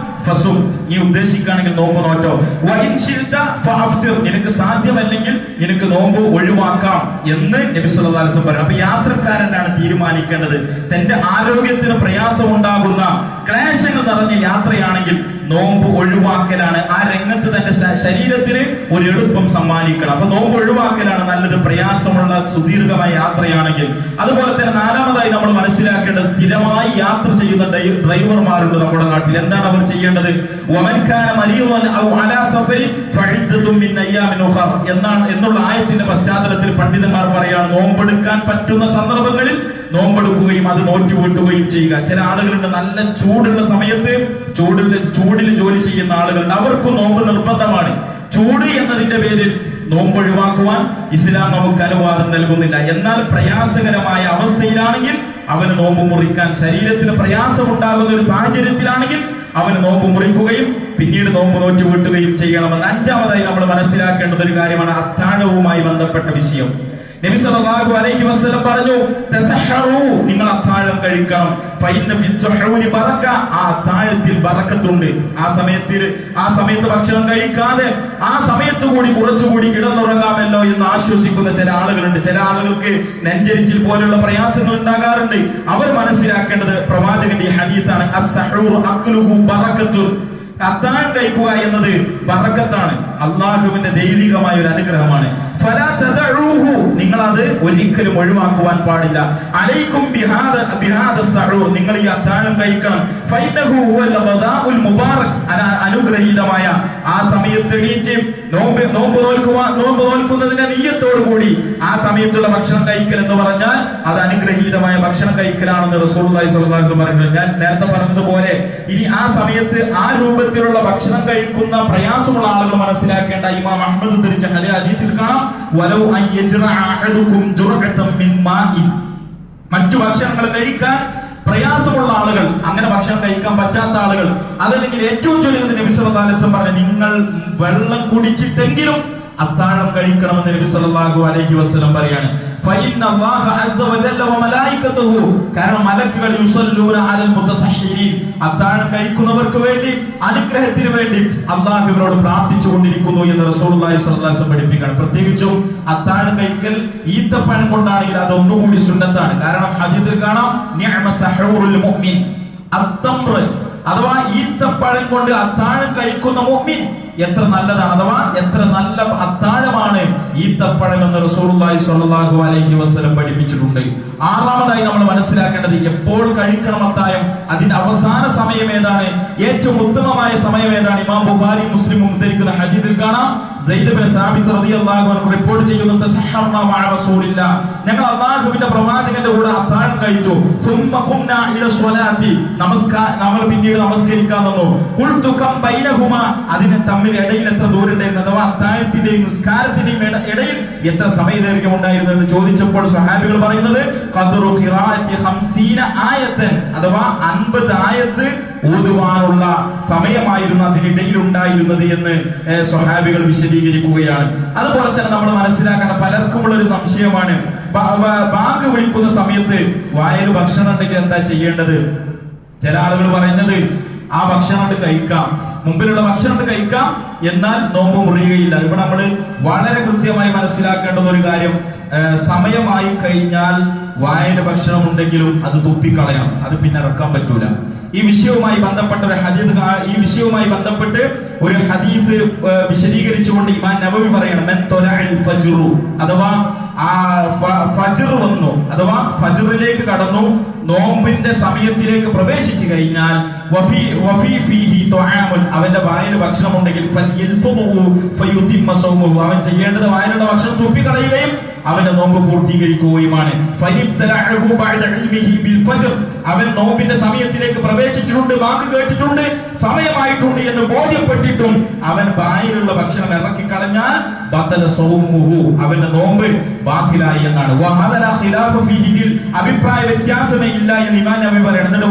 ഫസും, നീ ഉദ്ദേശിക്കുകയാണെങ്കിൽ നോമ്പ് നോറ്റോ. വ ഇൻ ശിഅത ഫഅഫ്തിർ, നിനക്ക് സാധ്യമല്ലെങ്കിൽ നിനക്ക് നോമ്പ് ഒഴിവാക്കാം എന്ന് നബി സല്ലല്ലാഹു അലൈഹി വസല്ലം പറഞ്ഞു. അപ്പോൾ യാത്രക്കാരനാണ് തീരുമാനിക്കേണ്ടത്. തന്റെ ആരോഗ്യത്തിന് പ്രയാസം ഉണ്ടാകുന്ന ക്ലേശങ്ങൾ നിറഞ്ഞ യാത്രയാണെങ്കിൽ നോമ്പ് ഒഴിവാക്കലാണ്. ആ രംഗത്ത് തന്റെ ശരീരത്തിന് ഒരു എളുപ്പം സമ്മാനിക്കണം. അപ്പൊ നോമ്പ് ഒഴിവാക്കലാണ് നല്ലത്, പ്രയാസമുള്ള സുദീർഘമായ യാത്രയാണെങ്കിൽ. അതുപോലെ തന്നെ നാലാമതായി നമ്മൾ മനസ്സിലാക്കേണ്ടത്, സ്ഥിരമായി യാത്ര ചെയ്യുന്ന ഡ്രൈവർമാരുണ്ട് നമ്മുടെ നാട്ടിൽ. എന്താണ് അവർ ചെയ്യേണ്ടത്? വമൻ കാന മരീദൻ ഔ അലാ സഫരിൻ ഫഇദ്ദത്തും മിൻ അയ്യാമിൻ ഉഖർ എന്നുള്ള ആയത്തിന്റെ പശ്ചാത്തലത്തിൽ പണ്ഡിതന്മാർ പറയാണ്, നോമ്പെടുക്കാൻ പറ്റുന്ന സന്ദർഭങ്ങളിൽ നോമ്പെടുക്കുകയും അത് നോറ്റുവീട്ടുകയും ചെയ്യുക. ചില ആളുകളുണ്ട് നല്ല ചൂടുള്ള സമയത്ത് ചൂടിൽ ജോലി ചെയ്യുന്ന ആളുകളുണ്ട്, അവർക്കും നോമ്പ് നിർബന്ധമാണ്. ചൂട് എന്നതിന്റെ പേരിൽ നോമ്പ് ഒഴിവാക്കുവാൻ ഇസ്ലാം നമുക്ക് അനുവാദം നൽകുന്നില്ല. എന്നാൽ പ്രയാസകരമായ അവസ്ഥയിലാണെങ്കിൽ അവന് നോമ്പ് മുറിക്കാൻ, ശരീരത്തിന് പ്രയാസമുണ്ടാകുന്ന ഒരു സാഹചര്യത്തിലാണെങ്കിൽ അവന് നോമ്പ് മുറിക്കുകയും പിന്നീട് നോമ്പ് നോറ്റുവീട്ടുകയും ചെയ്യണമെന്ന്. അഞ്ചാമതായി നമ്മൾ മനസ്സിലാക്കേണ്ടുന്ന ഒരു കാര്യമാണ് അത്താഴവുമായി ബന്ധപ്പെട്ട വിഷയം. നബി സല്ലല്ലാഹു അലൈഹി വസല്ലം പറഞ്ഞു, തസഹറു, നിങ്ങൾ അത്താഴം കഴിക്കണം. ഫഇന്ന ഫിസ്സുഹൂരി ബറക, ആ അത്താഴത്തിൽ ബറക്കത്തുണ്ട്. ആ സമയത്ത് ഭക്ഷണം കഴിക്കാതെ ആ സമയത്ത് കൂടി കുറച്ചുകൂടി കിടന്നുറങ്ങാമല്ലോ എന്ന് ആശ്വസിക്കുന്ന ചില ആളുകളുണ്ട്. ചില ആളുകൾക്ക് നെഞ്ചരിച്ചിൽ പോലുള്ള പ്രയാസങ്ങൾ ഉണ്ടാകാറുണ്ട്. അവർ മനസ്സിലാക്കേണ്ടത് പ്രവാചകന്റെ ഹദീസാണ്, അസ്സഹൂർ അക്ലുഹു ബറകത്തുൻ, അത്താഴം കഴിക്കുക എന്നത് ബറക്കത്താണ്, അള്ളാഹുവിന്റെ ദൈവികമായ ഒരു അനുഗ്രഹമാണ്. ഫലാ തദഊഹു, നിങ്ങൾ അത് ഒരിക്കലും ഒഴിവാക്കുവാൻ പാടില്ല. അലൈക്കും ബിഹാദ സഹൂർ, നിങ്ങൾ ഈ അത്താഴം കഴിക്കണം. ഫൈനഹു ഹുവൽ ഗദാഉൽ മുബാറക്, അനുഗ്രഹീതമായ ആ സമയത്ത് എണീറ്റ് നോമ്പ് നോൽക്കുന്നതിന്റെ നിയ്യത്തോടു കൂടി ആ സമയത്തുള്ള ഭക്ഷണം കഴിക്കൽ എന്ന് പറഞ്ഞാൽ അത് അനുഗ്രഹീതമായ ഭക്ഷണം കഴിക്കലാണെന്ന് റസൂലുള്ളാഹി സ്വല്ലല്ലാഹു അലൈഹി വസല്ലം പറഞ്ഞു. ഞാൻ നേരത്തെ പറഞ്ഞതുപോലെ ഇനി ആ സമയത്ത് ആ രൂപത്തിലുള്ള ഭക്ഷണം കഴിക്കുന്ന പ്രയാസമുള്ള ആളുകൾ മനസ്സിലാക്കേണ്ട, ഇമാം അഹ്മദ് ഉദ്ധരിച്ച ഹദീസിൽ കാണാം, വലൗ അൻ യജ്റഅ അഹദുകും ജുർഅതൻ മിൻ മാഇൻ, മറ്റു ഭക്ഷണങ്ങൾ കഴിക്കാൻ പ്രയാസമുള്ള ആളുകൾ, അങ്ങനെ ഭക്ഷണം കഴിക്കാൻ പറ്റാത്ത ആളുകൾ, അതല്ലെങ്കിൽ ഏറ്റവും ചുരുങ്ങിയത് നബി സല്ലല്ലാഹു അലൈഹി വസല്ലം പറഞ്ഞു, നിങ്ങൾ വെള്ളം കുടിച്ചിട്ടെങ്കിലും അത്താഴം കഴിക്കണമെന്ന് നബി സല്ലല്ലാഹു അലൈഹി വസല്ലം പറയാണ്. ഫഇന്നല്ലാഹ അസ്സ വജല്ല വമലായികതുഹു, കാരണം മലക്കുകൾ യുസല്ലൂന അലൽ മുതസഹ്ഹിരീൻ, അത്താഴം കഴിക്കുന്നവർക്ക് വേണ്ടി, അനുഗ്രഹത്തിന് വേണ്ടി അല്ലാഹുവിനോട് പ്രാർത്ഥിച്ചുകൊണ്ടിരിക്കുന്നു എന്ന് റസൂലുള്ളാഹി സ്വല്ലല്ലാഹു അലൈഹി വസല്ലം പഠിപ്പിക്കുകയാണ്. പ്രത്യേകിച്ചും അത്താഴം കഴിക്കൽ ഈത്തപ്പഴം കൊണ്ടാണെങ്കിൽ അത് ഒന്നുകൂടി സുന്നത്താണ്. കാരണം ഹദീസിൽ കാണാം, നിഅമ സഹൂറുൽ മുഅ്മിൻ അത്തംറ്, അഥവാ ഈത്തപ്പഴം കൊണ്ട് അത്താഴം കഴിക്കുന്ന മുഅ്മിൻ എത്ര നല്ലതാണ്, അഥവാ എത്ര നല്ല അത്താഴമാണ് ഈത്തപ്പഴം എന്ന് റസൂലുള്ളാഹി സ്വല്ലല്ലാഹു അലൈഹി വസല്ലം പഠിപ്പിച്ചിട്ടുണ്ട്. ആറാമതായി നമ്മൾ മനസ്സിലാക്കേണ്ടത്, എപ്പോൾ കഴിക്കണം അത്താഴം, അതിന്റെ അവസാന സമയം ഏതാണ്, ഏറ്റവും ഉത്തമമായ സമയം ഏതാണ്? ഇമാം ബുഖാരി മുസ്ലിമും ഉദ്ധരിക്കുന്ന ഹദീസിൽ കാണാം, സെയ്ദ് ബിൻ സാബിത്ത് റളിയല്ലാഹു അൻഹു റിപ്പോർട്ട് ചെയ്യുന്നു, തസഹർനാ മഅ റസൂലില്ലാഹ്, ഞങ്ങൾ അല്ലാഹുവിന്റെ പ്രവാചകന്റെ കൂടെ അത്താഴം കഴിച്ചു. സുമ്മ ഖുംനാ ഇല സ്വലാത്തി, നമ്മൾ പിന്നീട് നമസ്കരിക്കാൻ വന്നു. ഖുൽതു കം ബൈനഹുമാ, അതിന് തമ്മിൽ ഇടയിൽ എത്ര ദൂരം ഉണ്ടായിരുന്നു, അഥവാ അത്താഴത്തിന്റെയും നിസ്കാരത്തിന്റെയും ഇടയിൽ എത്ര സമയദൈർഘ്യം ഉണ്ടായിരുന്നു എന്ന് ചോദിച്ചപ്പോൾ സ്വഹാബികൾ പറയുന്നത് ഖദ്റു ഖിറാഅത്തി 50 ആയത്തൻ, അഥവാ 50 ആയത്ത് ഓതുവാനുള്ള സമയമായിരുന്നു അതിനിടയിൽ ഉണ്ടായിരുന്നത് എന്ന് സ്വഹാബികൾ വിശദീകരിക്കുകയാണ്. അതുപോലെ തന്നെ നമ്മൾ മനസ്സിലാക്കേണ്ട പലർക്കുമുള്ള ഒരു സംശയമാണ്, ബാങ്ക് വിളിക്കുന്ന സമയത്ത് വായിൽ ഭക്ഷണം ഉണ്ടെങ്കിൽ എന്താ ചെയ്യേണ്ടത്? ചില ആളുകൾ പറയുന്നത് ആ ഭക്ഷണം കഴിക്കാം, മുമ്പിലുള്ള ഭക്ഷണം കഴിക്കാം, എന്നാൽ നോമ്പ് മുറിയുകയില്ല. ഇവിടെ നമ്മൾ വളരെ കൃത്യമായി മനസ്സിലാക്കേണ്ടുന്ന ഒരു കാര്യം, സമയമായി കഴിഞ്ഞാൽ വായന ഭക്ഷണം ഉണ്ടെങ്കിലും അത് തുപ്പിക്കളയണം, അത് പിന്നെ ഇറക്കാൻ പറ്റൂല. ഈ വിഷയവുമായി ബന്ധപ്പെട്ട ഒരു ഹദീസ് വിശദീകരിച്ചുകൊണ്ട് ഇമാം നബവി പറയണം, അഥവാ ഫജ്ർ വന്നു, അഥവാ ഫജ്റിലേക്ക് കടന്നു, നോമ്പിന്റെ സമയത്തിലേക്ക് പ്രവേശിച്ചു കഴിഞ്ഞാൽ അവന്റെ വായന ഭക്ഷണം ഉണ്ടെങ്കിൽ അവൻ ചെയ്യേണ്ടത് വായനയുടെ ഭക്ഷണം തുപ്പിക്കളയുകയും അവന്റെ നോമ്പ് പൂർത്തീകരിക്കുകയുമാണ്. അവൻ നോമ്പിന്റെ സമയത്തിലേക്ക് പ്രവേശിച്ചിട്ടുണ്ട്, വാക്ക് കേട്ടിട്ടുണ്ട്, സമയമായിട്ടുണ്ട് എന്ന് ബോധ്യപ്പെട്ടിട്ടും അവൻ വായിലുള്ള ഭക്ഷണം ഇറക്കിക്കളഞ്ഞാൽ അവന്റെ നോമ്പ് ബാത്തിലായി എന്നാണ്. അഭിപ്രായ വ്യത്യാസമേ ഇല്ല എന്ന് ഇമാം നബവി പറയുന്നുണ്ട്.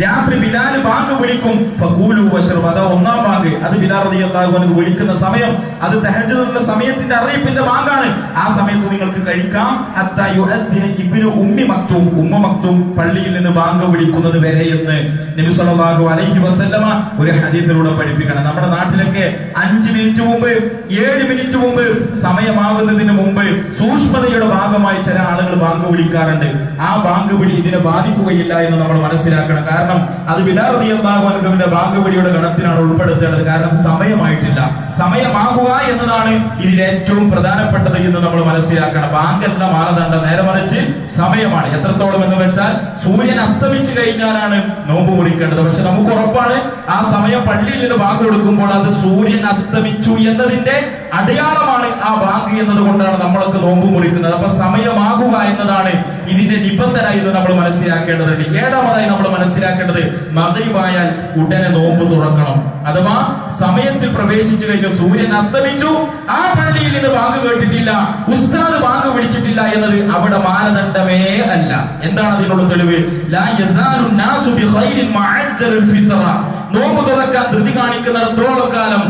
രാത്രി ബിലാൽ ബാങ്ക് വിളിക്കും, അത് ഒന്നാം ബാങ്ക്, അത് ബിലാൽ റളിയല്ലാഹു അൻഹു വിളിക്കുന്ന സമയം അത് തഹജ്ജുദിന്റെ സമയത്തിന്റെ അറിയിപ്പിന്റെ ബാങ്കാണ്. ആ സമയത്ത് നിങ്ങൾക്ക് കഴിക്കാം. ഉമ്മ മക്തൂം പള്ളിയിൽ നിന്ന് ബാങ്ക് വിളിക്കുന്നത് വരെ എന്ന് നബി സല്ലല്ലാഹു അലൈഹി വസല്ലമ ഒരു ഹദീസിലൂടെ പഠിപ്പിക്കണം. നമ്മുടെ നാട്ടിലൊക്കെ 5 മിനിറ്റ് മുമ്പ് 7 മിനിറ്റ് മുമ്പ് സമയമാകുന്നതിന് മുമ്പ് സൂക്ഷ്മതയുടെ ഭാഗമായി ചില ആളുകൾ ബാങ്ക് വിളിക്കാറുണ്ട്. ആ ബാങ്ക് വിളി ഇതിനെ ബാധിക്കുകയില്ല എന്ന് നമ്മൾ മനസ്സിലാക്കണം. കാരണം അത് ബിലാൽ റളിയല്ലാഹു അൻഹുവിന്റെ ബാങ്ക് വിളിയുടെ ഗണത്തിനാണ് ഉൾപ്പെടുത്തേണ്ടത്. കാരണം സമയമായിട്ടില്ല, സമയമാകുക എന്നതാണ് ഇതിൽ ഏറ്റവും പ്രധാനപ്പെട്ടത് എന്ന് നമ്മൾ മനസ്സിലാക്കണം. ബാങ്കല്ല മാനദണ്ഡം, നേരെ മറിച്ച് സമയമാണ്. എത്രത്തോളം എന്ന് വെച്ചാൽ സൂര്യൻ അസ്തമിച്ചു കഴിഞ്ഞാലാണ് നോമ്പ് മുറിക്കേണ്ടത്. പക്ഷെ നമുക്ക് ഉറപ്പാണ് ആ സമയം പള്ളിയിൽ നിന്ന് ബാങ്ക് കൊടുക്കുമ്പോൾ അത് സൂര്യൻ അസ്തമിച്ചു എന്നതിന്റെ അടയാളമാണ് ആ ബാങ്ക് എന്നത് കൊണ്ടാണ് നമ്മളൊക്കെ നോമ്പ് മുറിക്കുന്നത്. അപ്പൊ സമയമാകുക എന്നതാണ് ഇതിന്റെ നിബന്ധന എന്ന് നമ്മൾ മനസ്സിലാക്കേണ്ടതുണ്ട്. 7ാമതായി നമ്മൾ മനസ്സിലാക്കേണ്ടത് മഗ്രിബായാൽ ഉടനെ നോമ്പ് തുറക്കണം. അഥവാ സമയത്തിൽ പ്രവേശിച്ചു കഴിഞ്ഞ സൂര്യൻ അസ്തമിച്ചു, ആ പള്ളിയിൽ നിന്ന് ബാങ്ക് കേട്ടിട്ടില്ല, ഉസ്താദ് ബാങ്ക് വിളിച്ചിട്ടില്ല എന്നത് അവിടെ മാനദണ്ഡമേ അല്ല. എന്താണ് അതിനുള്ള തെളിവ്? ലാ യസാലു നാസു ബിഖൈരിൻ മഅജ്ജലുൽ ഫിത്ര, നോമ്പ് തുറക്കാൻ ധൃതി കാണിക്കുന്നിടത്തോളം കാലം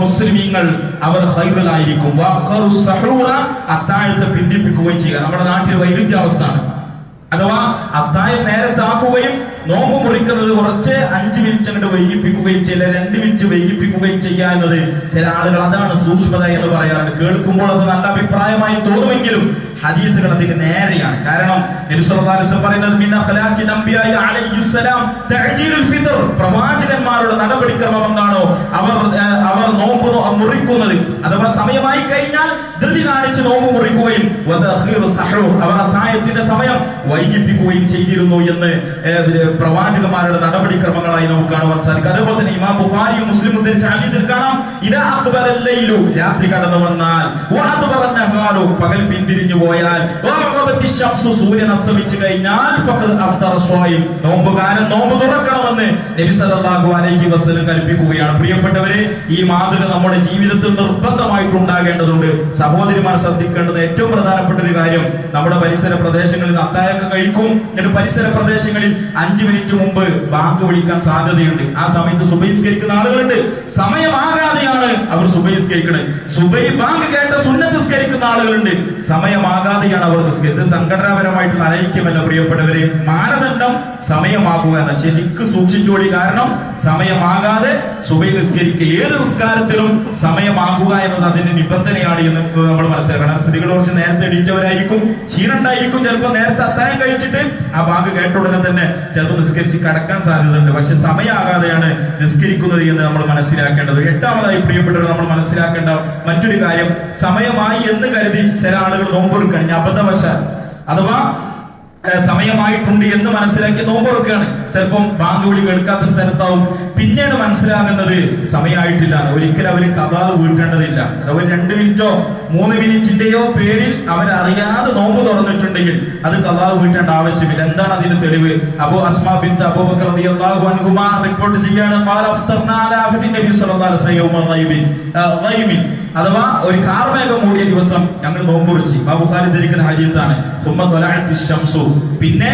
മുസ്ലിമീങ്ങൾ അവർ ഖൈറിലായിരിക്കും. അത്താഴത്തെ പിന്തിപ്പിക്കുകയും ചെയ്യുക. നമ്മുടെ നാട്ടിൽ വൈരുദ്ധ്യാവസ്ഥയാണ്. അഥവാ അത്താഴം നേരത്തെ ആക്കുകയും നോമ്പ് മുറിക്കുന്നത് കുറച്ച് 5 മിനിറ്റ് അങ്ങോട്ട് വൈകിപ്പിക്കുകയും ചില 2 മിനിറ്റ് വൈകിപ്പിക്കുകയും ചെയ്യുക എന്നത് ചില ആളുകൾ അതാണ് സൂക്ഷ്മത എന്ന് പറയാറുണ്ട്. കേൾക്കുമ്പോൾ അത് നല്ല അഭിപ്രായമായി തോന്നുമെങ്കിലും ഹദീസുകൾ അതിന് നേരെയാണ്. കാരണം നബി സല്ലല്ലാഹു അലൈഹി വസല്ലം പറയുന്നത് മിൻ അഖ്ലാഖിൽ അംബിയാഇ അലൈഹിസ്സലാം തഅജീലുൽ ഫിത്ർ, പ്രവാചകന്മാരുടെ നടപടിക്രമം എന്താണോ അവർ നോമ്പ് മുറിക്കുന്നത്, അഥവാ സമയമായി കഴിഞ്ഞാൽ ധൃതി കാണിച്ച് നോമ്പ് മുറിക്കുകയും അവർ അത്താഴത്തിന്റെ സമയം വൈകിപ്പിക്കുകയും ചെയ്തിരുന്നു എന്ന് പ്രവാചകന്മാരുടെ നടപടിക്രമങ്ങളായി നമുക്ക് കാണുവാൻ സാധിക്കും. അതേപോലെ തന്നെ ഇമാം ബുഖാരിയും മുസ്ലിം ഉദ്ധരിച്ച ഹദീസിൽ കാണാം, ഇദാ അഖ്ബറൽ ലൈലു, രാത്രി കടന്നു വന്നാൽ, വഅദ്ബറൻ നഹാറു, പകൽ പിന്തിരിഞ്ഞു പോയാൽ, വഅഖബത്തി ശംസു, സൂര്യൻ അസ്തമിച്ചു കഴിഞ്ഞാൽ, ഫഖദ് അഫ്തറ സ്വായിം, നോമ്പുകാരൻ നോമ്പ് തുറക്കണമെന്ന് നബി സല്ലല്ലാഹു അലൈഹി വസല്ലം കൽപ്പിക്കുകയാണ്. പ്രിയപ്പെട്ടവരെ, ഈ മാതൃക നമ്മുടെ ജീവിതത്തിൽ നിർബന്ധമായിട്ടുണ്ടാകേണ്ടതുണ്ട്. സഹോദരിമാർ ശ്രദ്ധിക്കേണ്ടത് ഏറ്റവും പ്രധാനപ്പെട്ട ഒരു കാര്യം, നമ്മുടെ പരിസര പ്രദേശങ്ങളിൽ അത്താഴമൊക്കെ കഴിക്കും, എന്നിട്ട് പരിസര പ്രദേശങ്ങളിൽ 5 മിനിറ്റ് മുമ്പ് ബാങ്ക് വിളിക്കാൻ സാധ്യതയുണ്ട്. ആ സമയത്ത് സുബഹിസ്കരിക്കുന്ന ആളുകളുണ്ട്. സമയമാകാതെയാണ് അവർ സുബഹിസ്കരിക്കുന്നത്. സുബഹി ബാങ്ക് കേട്ട സുന്നത്ത് സ്കരിക്കുന്ന ആളുകളുണ്ട്. സമയമാകാതെയാണ് അവർ നിസ്കരിക്കുന്നത്. സംഘടനാപരമായിട്ടുള്ള അനൈക്യമല്ല പ്രിയപ്പെട്ടവരെ. മാനദണ്ഡം സമയമാകുക എന്ന ശരിക്ക് സൂക്ഷിച്ചോടി. കാരണം സമയമാകാതെ സുബഹി നിസ്കരിക്കുക, ഏത് നിസ്കാരത്തിലും സമയമാകുക എന്നത് അതിന്റെ നിബന്ധനയാണ് എന്ന് നമ്മൾ മനസ്സിലാക്കണം. സ്ത്രീകൾ കുറച്ച് നേരത്തെ എണീറ്റവരായിരിക്കും, ക്ഷീണുണ്ടായിരിക്കും, ചിലപ്പോൾ നേരത്തെ അത്താഴം കഴിച്ചിട്ട് ആ ബാങ്ക് കേട്ട ഉടനെ തന്നെ ചിലപ്പോൾ നിസ്കരിച്ച് കടക്കാൻ സാധ്യതയുണ്ട്. പക്ഷെ സമയമാകാതെയാണ് നിസ്കരിക്കുന്നത് എന്ന് നമ്മൾ മനസ്സിലാക്കേണ്ടത്. 8ാമതായി പ്രിയപ്പെട്ടവർ നമ്മൾ മനസ്സിലാക്കേണ്ട മറ്റൊരു കാര്യം, സമയമായി എന്ന് കരുതി ചില ആളുകൾ നോമ്പെടുക്കണം അബദ്ധവശാൽ, അഥവാ സമയമായിട്ടുണ്ട് എന്ന് മനസ്സിലാക്കി നോമ്പ് തുറക്കുകയാണ്. ചിലപ്പം ബാങ്ക് വിളി കേൾക്കാത്ത സ്ഥലത്താവും. പിന്നീട് മനസ്സിലാകുന്നത് സമയമായിട്ടില്ല. ഒരിക്കലും അവര് ഖദാ വീട്ടേണ്ടതില്ല. അഥവാ 2 മിനിറ്റോ 3 മിനിറ്റിന്റെയോ പേരിൽ അവരറിയാതെ നോമ്പ് തുറന്നിട്ടുണ്ടെങ്കിൽ അത് ഖദാ വീട്ടേണ്ട ആവശ്യമില്ല. എന്താണ് അതിന് തെളിവ്? അസ്മാ ബിൻത് അബൂബക്കർ റളിയല്ലാഹു അൻഹുമാ റിപ്പോർട്ട് ചെയ്യാണ്, ഖാല അഫ്തർനാ അലാ അഹ്ദി നബി സ്വല്ലല്ലാഹു അലൈഹി വസല്ലം യൗമ അഥവാ ഒരു കാർമേഘം മൂടിയ ദിവസം ഞങ്ങൾ നോമ്പ് കുറിച്ച്. ബുഖാരി ധരിക്കുന്ന ഹദീസാണ്. സുമ്മ ത്വലഅത്തി ശംസു, പിന്നെ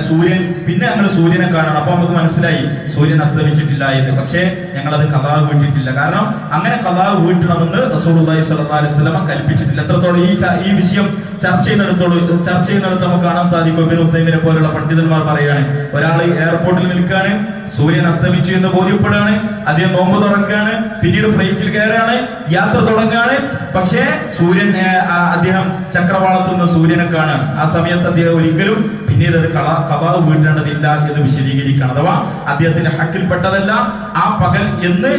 സൂര്യൻ, പിന്നെ ഞങ്ങൾ സൂര്യനെ കാണണം. അപ്പൊ നമുക്ക് മനസ്സിലായി സൂര്യൻ അസ്തമിച്ചിട്ടില്ല എന്ന്. പക്ഷേ ഞങ്ങൾ അത് ഖദാ വീട്ടിട്ടില്ല. കാരണം അങ്ങനെ ഖദാ വീട്ടണമെന്ന് റസൂലുള്ളാഹി സ്വല്ലല്ലാഹു അലൈഹി വസല്ലം കൽപ്പിച്ചിട്ടില്ല. എത്രത്തോളം ഈ വിഷയം ചർച്ച ചെയ്യുന്നിടത്ത് നമുക്ക് കാണാൻ സാധിക്കും. ഇബ്നു ഉസൈമിനെ പോലുള്ള പണ്ഡിതന്മാർ പറയാണ്, ഒരാൾ എയർപോർട്ടിൽ നിൽക്കാണ്, സൂര്യൻ അസ്തമിച്ചു എന്ന് ബോധ്യപ്പെടുകയാണ്, അദ്ദേഹം നോമ്പ് തുറക്കാണ്, പിന്നീട് ഫ്ലൈറ്റിൽ കയറാണ്, യാത്ര തുടങ്ങുകയാണ്. പക്ഷേ അദ്ദേഹം ചക്രവാളത്തിൽ നിന്ന് സൂര്യനെ കാണാൻ ആ സമയത്ത് അദ്ദേഹം ഒരിക്കലും പിന്നീട് അത് ഖദാ വീട്ടേണ്ടതില്ല എന്ന് വിശദീകരിക്കുകയാണ്. അഥവാ അദ്ദേഹത്തിന്റെ ഹക്കിൽപ്പെട്ടതല്ല ആ പകൽ എന്ന്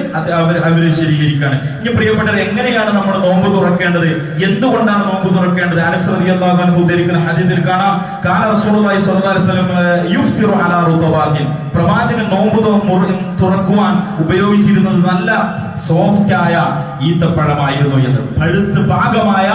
അവർ വിശദീകരിക്കുകയാണ്. ഇനി പ്രിയപ്പെട്ടവർ, എങ്ങനെയാണ് നമ്മൾ നോമ്പ് തുറക്കേണ്ടത്? എന്തുകൊണ്ടാണ് നോമ്പ് തുറക്കേണ്ടത്? അനസ് റളിയല്ലാഹു അൻഹു ഉദ്ധരിക്കുന്ന ഹദീസിൽ കാണാം, കാന റസൂലുള്ളാഹി സ്വല്ലല്ലാഹു അലൈഹി വസല്ലം യുഫ്തിറു അലാ റുതബാത്തിൻ, പ്രവാചകൻ നോമ്പ് തുറക്കുവാൻ ഉപയോഗിച്ചിരുന്നത് നല്ല സോഫ്റ്റ് ആയ ഈത്തപ്പഴമായിരുന്നു എന്ന്. പഴുത്ത് പാകമായ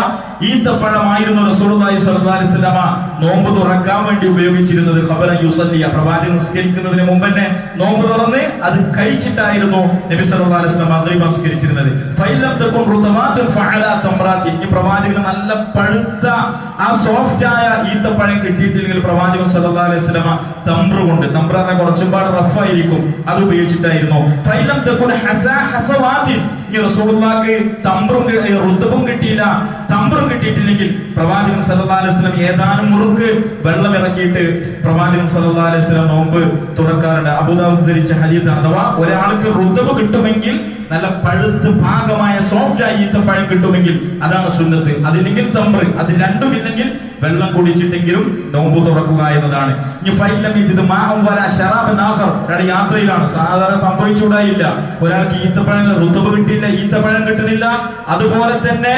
ഈത്തപ്പഴമായിരുന്നു റസൂലുള്ളാഹി സ്വല്ലല്ലാഹു അലൈഹി വസല്ലം നോമ്പ് തുറക്കാൻ വേണ്ടി ഉപയോഗിച്ചിരുന്നത്. ഖബല യുസല്ലിയ, പ്രവാചകൻ നിസ്കരിക്കുന്നതിന് മുമ്പ് തന്നെ നോമ്പ് തുറന്ന് അത് കഴിച്ചിട്ടായിരുന്നു നബി സല്ലല്ലാഹു അലൈഹി വസല്ലം മഗ്രിബ് നിസ്കരിച്ചിരുന്നത്. ഫൈലം തകുൻ റുതമാത്തുൻ ഫഅലാ തംറാത്തി, ഈ പ്രവാചകന് നല്ല പഴുത്ത ആ സോഫ്റ്റ് ആയ ഈത്തപ്പഴം കിട്ടിയിട്ടില്ലെങ്കിൽ പ്രവാചകൻ സല്ലല്ലാഹു അലൈഹി വസല്ലം തംറ് കൊണ്ട്, തംറ് പറഞ്ഞാൽ കുറച്ചുപാട് റഫ് ആയിരിക്കും, അത് ഉപയോഗിച്ചിട്ടായിരുന്നു. ഫൈലം തകുൻ ഹസവാത്തിൻ, ഈ റസൂലുള്ളാഹിക്ക് റുതബും കിട്ടിയില്ല, തംറും കിട്ടിയിട്ടില്ലെങ്കിൽ പ്രവാചകൻ സല്ലല്ലാഹു അലൈഹി വസല്ലം ഏതാനും മുറുക്ക് വെള്ളം ഇറക്കിയിട്ട് പ്രവാചകൻ സല്ലല്ലാഹു അലൈഹി വസല്ലം നോമ്പ് തുറക്കാറുണ്ട്. അബൂദാവൂദ് ധരിച്ച ഹദീസാണ്. അഥവാ ഒരാൾക്ക് റുതബ് കിട്ടുമെങ്കിൽ, നല്ല പഴുത്ത് പാകമായ സോഫ്റ്റ് ആയി ഈത്തപ്പഴം കിട്ടുമെങ്കിൽ അതാണ് സുന്നത്ത്. അതില്ലെങ്കിൽ തംറ്, അത് രണ്ടുമില്ലെങ്കിൽ വെള്ളം കുടിച്ചിട്ടെങ്കിലും നോമ്പ് തുറക്കുക എന്നതാണ്. ഒരാൾ യാത്രയിലാണ്, സാധാരണ സംഭവിച്ചുകൂടായില്ല, ഒരാൾക്ക് ഈത്തപ്പഴം റുതബ് കിട്ടിയില്ല, ഈത്തപ്പഴം കിട്ടുന്നില്ല, അതുപോലെ തന്നെ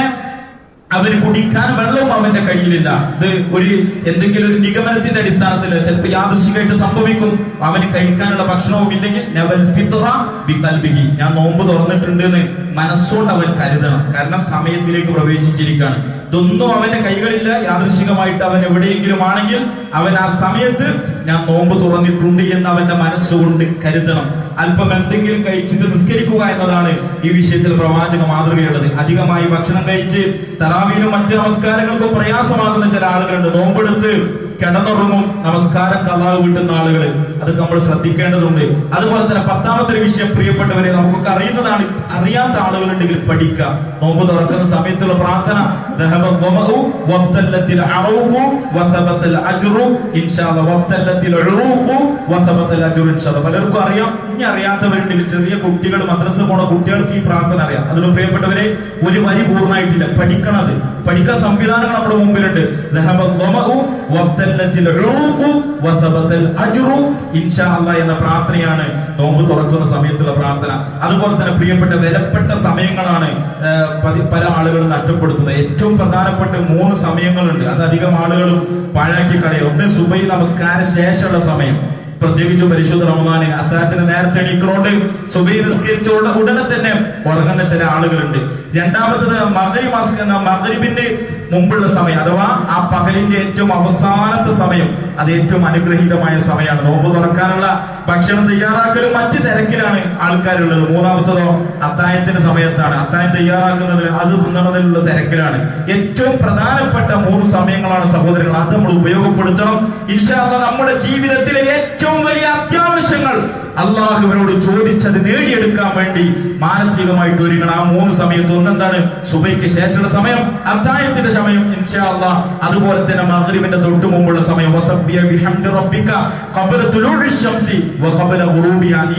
അവന് കുടിക്കാൻ വെള്ളവും അവന്റെ കയ്യിലില്ല. ഇത് എന്തെങ്കിലും ഒരു നിഗമനത്തിന്റെ അടിസ്ഥാനത്തിൽ ചിലപ്പോൾ യാദൃശികമായിട്ട് സംഭവിക്കും. അവന് കഴിക്കാനുള്ള ഭക്ഷണവും ഇല്ലെങ്കിൽ ഞാൻ നോമ്പ് തുറന്നിട്ടുണ്ട് എന്ന് മനസ്സുകൊണ്ട് അവൻ കരുതണം. കാരണം സമയത്തിലേക്ക് പ്രവേശിച്ചിരിക്കുകയാണ്. ഇതൊന്നും അവന്റെ കൈകളില്ല. യാദൃശികമായിട്ട് അവൻ എവിടെയെങ്കിലും ആണെങ്കിൽ അവൻ ആ സമയത്ത് ഞാൻ നോമ്പ് തുറന്നിട്ടുണ്ട് എന്ന് അവന്റെ മനസ്സുകൊണ്ട് കരുതണം. അല്പം എന്തെങ്കിലും കഴിച്ചിട്ട് നിസ്കരിക്കുക എന്നതാണ് ഈ വിഷയത്തിൽ പ്രവാചക മാതൃകയുള്ളത്. അധികമായി ഭക്ഷണം കഴിച്ച് തറാവീനും മറ്റു നമസ്കാരങ്ങൾക്കും പ്രയാസമാകുന്ന ചില ആളുകളുണ്ട്. നോമ്പെടുത്ത് കിടന്നുറങ്ങും, നമസ്കാരം ഖദാ വീട്ടുന്ന ആളുകൾ, അതൊക്കെ നമ്മൾ ശ്രദ്ധിക്കേണ്ടതുണ്ട്. അതുപോലെ തന്നെ 10ാമത്തെ വിഷയം, പ്രിയപ്പെട്ടവരെ, നമുക്കൊക്കെ അറിയുന്നതാണ്, അറിയാത്ത ആളുകളുണ്ടെങ്കിൽ പഠിക്കുക. നോമ്പ് തുറക്കുന്ന സമയത്തുള്ള പ്രാർത്ഥന, പലർക്കും അറിയാം. ഇനി അറിയാത്തവരുണ്ടെങ്കിൽ ചെറിയ കുട്ടികൾ, മദ്രസ പോണ കുട്ടികൾക്ക് ഈ പ്രാർത്ഥന അറിയാം. അതുകൊണ്ട് പ്രിയപ്പെട്ടവരെ, ഒരു വരി പൂർണ്ണമായിട്ടില്ല, പഠിക്കണത്. പഠിക്കാൻ സംവിധാനങ്ങൾ നമ്മുടെ മുമ്പിലുണ്ട്. എന്ന പ്രാർത്ഥനയാണ് നോമ്പ് തുറക്കുന്ന സമയത്തുള്ള പ്രാർത്ഥന. അതുപോലെ തന്നെ പ്രിയപ്പെട്ട വിലപ്പെട്ട സമയങ്ങളാണ് പല ആളുകളും നഷ്ടപ്പെടുത്തുന്നത്. ഏറ്റവും പ്രധാനപ്പെട്ട 3 സമയങ്ങളുണ്ട്. അത് അധികം ആളുകളും പാഴാക്കി കളയും. ഒന്ന് സുബഹി നമസ്കാര ശേഷമുള്ള സമയം, പ്രത്യേകിച്ചും പരിശുദ്ധ റമദാനിൽ അത്താഴത്തിന് നേരത്തെ എണീക്കണോണ്ട് സുബഹി നിസ്കരിച്ച ഉടനെ തന്നെ ഉറങ്ങുന്ന ചില ആളുകളുണ്ട്. രണ്ടാമത്തത് മഗ്രിബിന്റെ മുമ്പുള്ള സമയം, അഥവാ ആ പകലിന്റെ ഏറ്റവും അവസാനത്തെ സമയം, അത് ഏറ്റവും അനുഗ്രഹീതമായ സമയമാണ്. നോമ്പ് തുറക്കാനുള്ള ഭക്ഷണം തയ്യാറാക്കലും മറ്റ് തിരക്കിലാണ് ആൾക്കാരുള്ളത്. മൂന്നാമത്തതോ അത്താഴത്തിന്റെ സമയത്താണ്. അത്താഴം തയ്യാറാക്കുന്നതിൽ, അത് തിന്നണതിലുള്ള തിരക്കിലാണ്. ഏറ്റവും പ്രധാനപ്പെട്ട 3 സമയങ്ങളാണ് സഹോദരങ്ങൾ. അത് നമ്മൾ ഉപയോഗപ്പെടുത്തണം. ഇൻഷാ അല്ലാഹ് നമ്മുടെ ജീവിതത്തിലെ ഏറ്റവും വലിയ അത്യാവശ്യങ്ങൾ അള്ളാഹുവിനോട് ചോദിച്ചത് നേടിയെടുക്കാൻ വേണ്ടി മാനസികമായിട്ട് ഒരുങ്ങണം. ആ 3 സമയത്ത് ഒന്നെന്താണ്? സുബഹിക്ക് ശേഷമുള്ള സമയം, അത്താഴത്തിന്റെ സമയം ഇൻഷാ അല്ലാഹ്, അതുപോലെ തന്നെ മഗ്രിബിന്റെ തൊട്ട് മുമ്പുള്ള സമയം.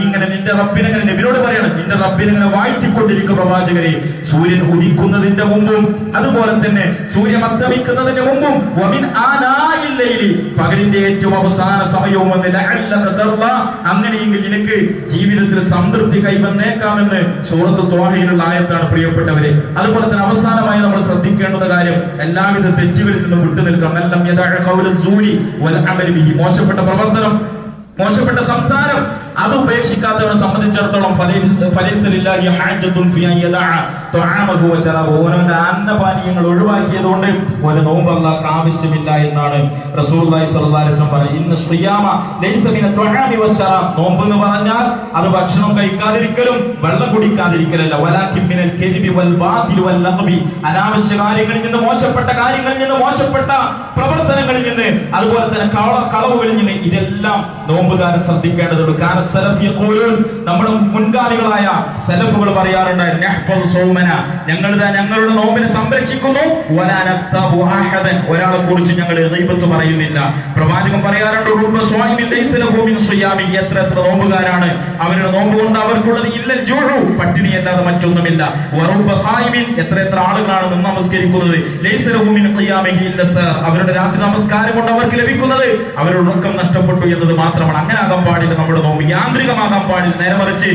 ഇങ്ങനെ നിന്റെ റബ്ബിനെ നബിയോട് പറയണം, നിന്റെ റബ്ബിനെ ഇങ്ങനെ വാഴ്ത്തിക്കൊണ്ടിരിക്കും പ്രവാചകരെ. സൂര്യൻ ഉദിക്കുന്നതിന്റെ മുമ്പും അതുപോലെ തന്നെ സൂര്യൻ അസ്തമിക്കുന്നതിന് മുമ്പും, പകലിന്റെ ഏറ്റവും അവസാന സമയവും അങ്ങനെയെങ്കിൽ നിനക്ക് ജീവിതത്തിൽ സംതൃപ്തി കൈവന്നേക്കാമെന്ന് സൂറത്ത് ത്വാഹയിലുള്ള ആയത്താണ് പ്രിയപ്പെട്ടവരെ. അതുപോലെ തന്നെ അവസാനമായി നമ്മൾ ശ്രദ്ധിക്കേണ്ടുന്ന കാര്യം, എല്ലാവിധ തെറ്റുകളിൽ നിന്നും വിട്ടുനിൽക്കണം. മോശപ്പെട്ട പ്രവർത്തനം, മോശപ്പെട്ട സംസാരം അത് ഉപേക്ഷിക്കാത്തവനെ സംബന്ധിച്ചിടത്തോളം ഓനോന്റെ അന്നപാനീയങ്ങൾ ഒഴിവാക്കിയതുകൊണ്ട് ഒരു നോമ്പ് അല്ലാഹ് ആവശ്യമില്ല എന്നാണ് റസൂലുള്ളാഹി സ്വല്ലല്ലാഹു അലൈഹി വസല്ലം പറയുന്നത്. ഇന്ന സിയാമ ലൈസ മിന തുആമി വശറാബ്, നോമ്പ് എന്ന് പറഞ്ഞാൽ അത് ഭക്ഷണം കഴിക്കാതിരിക്കലും വെള്ളം കുടിക്കാതിരിക്കലല്ല. വലാകിൻ മിനൽ കദിബി വൽ ബാതിൽ വൽ ലഗ്ബി, അനാവശ്യ കാര്യങ്ങളിൽ നിന്ന്, മോശപ്പെട്ട കാര്യങ്ങളിൽ നിന്ന്, മോശപ്പെട്ട പ്രവർത്തനങ്ങളിൽ നിന്ന്, അതുപോലെ തന്നെ കളവുകളിൽ നിന്ന്, ഇതെല്ലാം നോമ്പുകാരൻ ശ്രദ്ധിക്കേണ്ടതുണ്ട്. നമ്മുടെ മുൻഗാമികളായ സലഫുകൾ പറയാറുണ്ട്, ഞങ്ങളുടെ നോമ്പിനെ സംരക്ഷിക്കുന്നു, ഒരാളെ കുറിച്ച് ഞങ്ങൾ ഗീബത്ത് പറയുന്നില്ല. പ്രവാചകൻ പറയാറുണ്ട്, എത്ര എത്ര നോമ്പുകാരാണ്, അവരുടെ നോമ്പ് കൊണ്ട് അവർക്കുള്ളത് ഇല്ലൽ ജൂഉ, പട്ടിണി അല്ലാതെ മറ്റൊന്നുമില്ല. എത്ര എത്ര ആളുകളാണ് നിന്ന് നമസ്കരിക്കുന്നത്, അവരുടെ രാത്രി നമസ്കാരം കൊണ്ട് അവർക്ക് ലഭിക്കുന്നത് അവരുടെ ഉറക്കം നഷ്ടപ്പെട്ടു എന്നത് മാത്രമാണ്. അങ്ങനെ ആകാൻ പാടില്ല നമ്മുടെ നോമ്പ്, യാന്ത്രികമാകാൻ പാടില്ല. നേരെ മറിച്ച്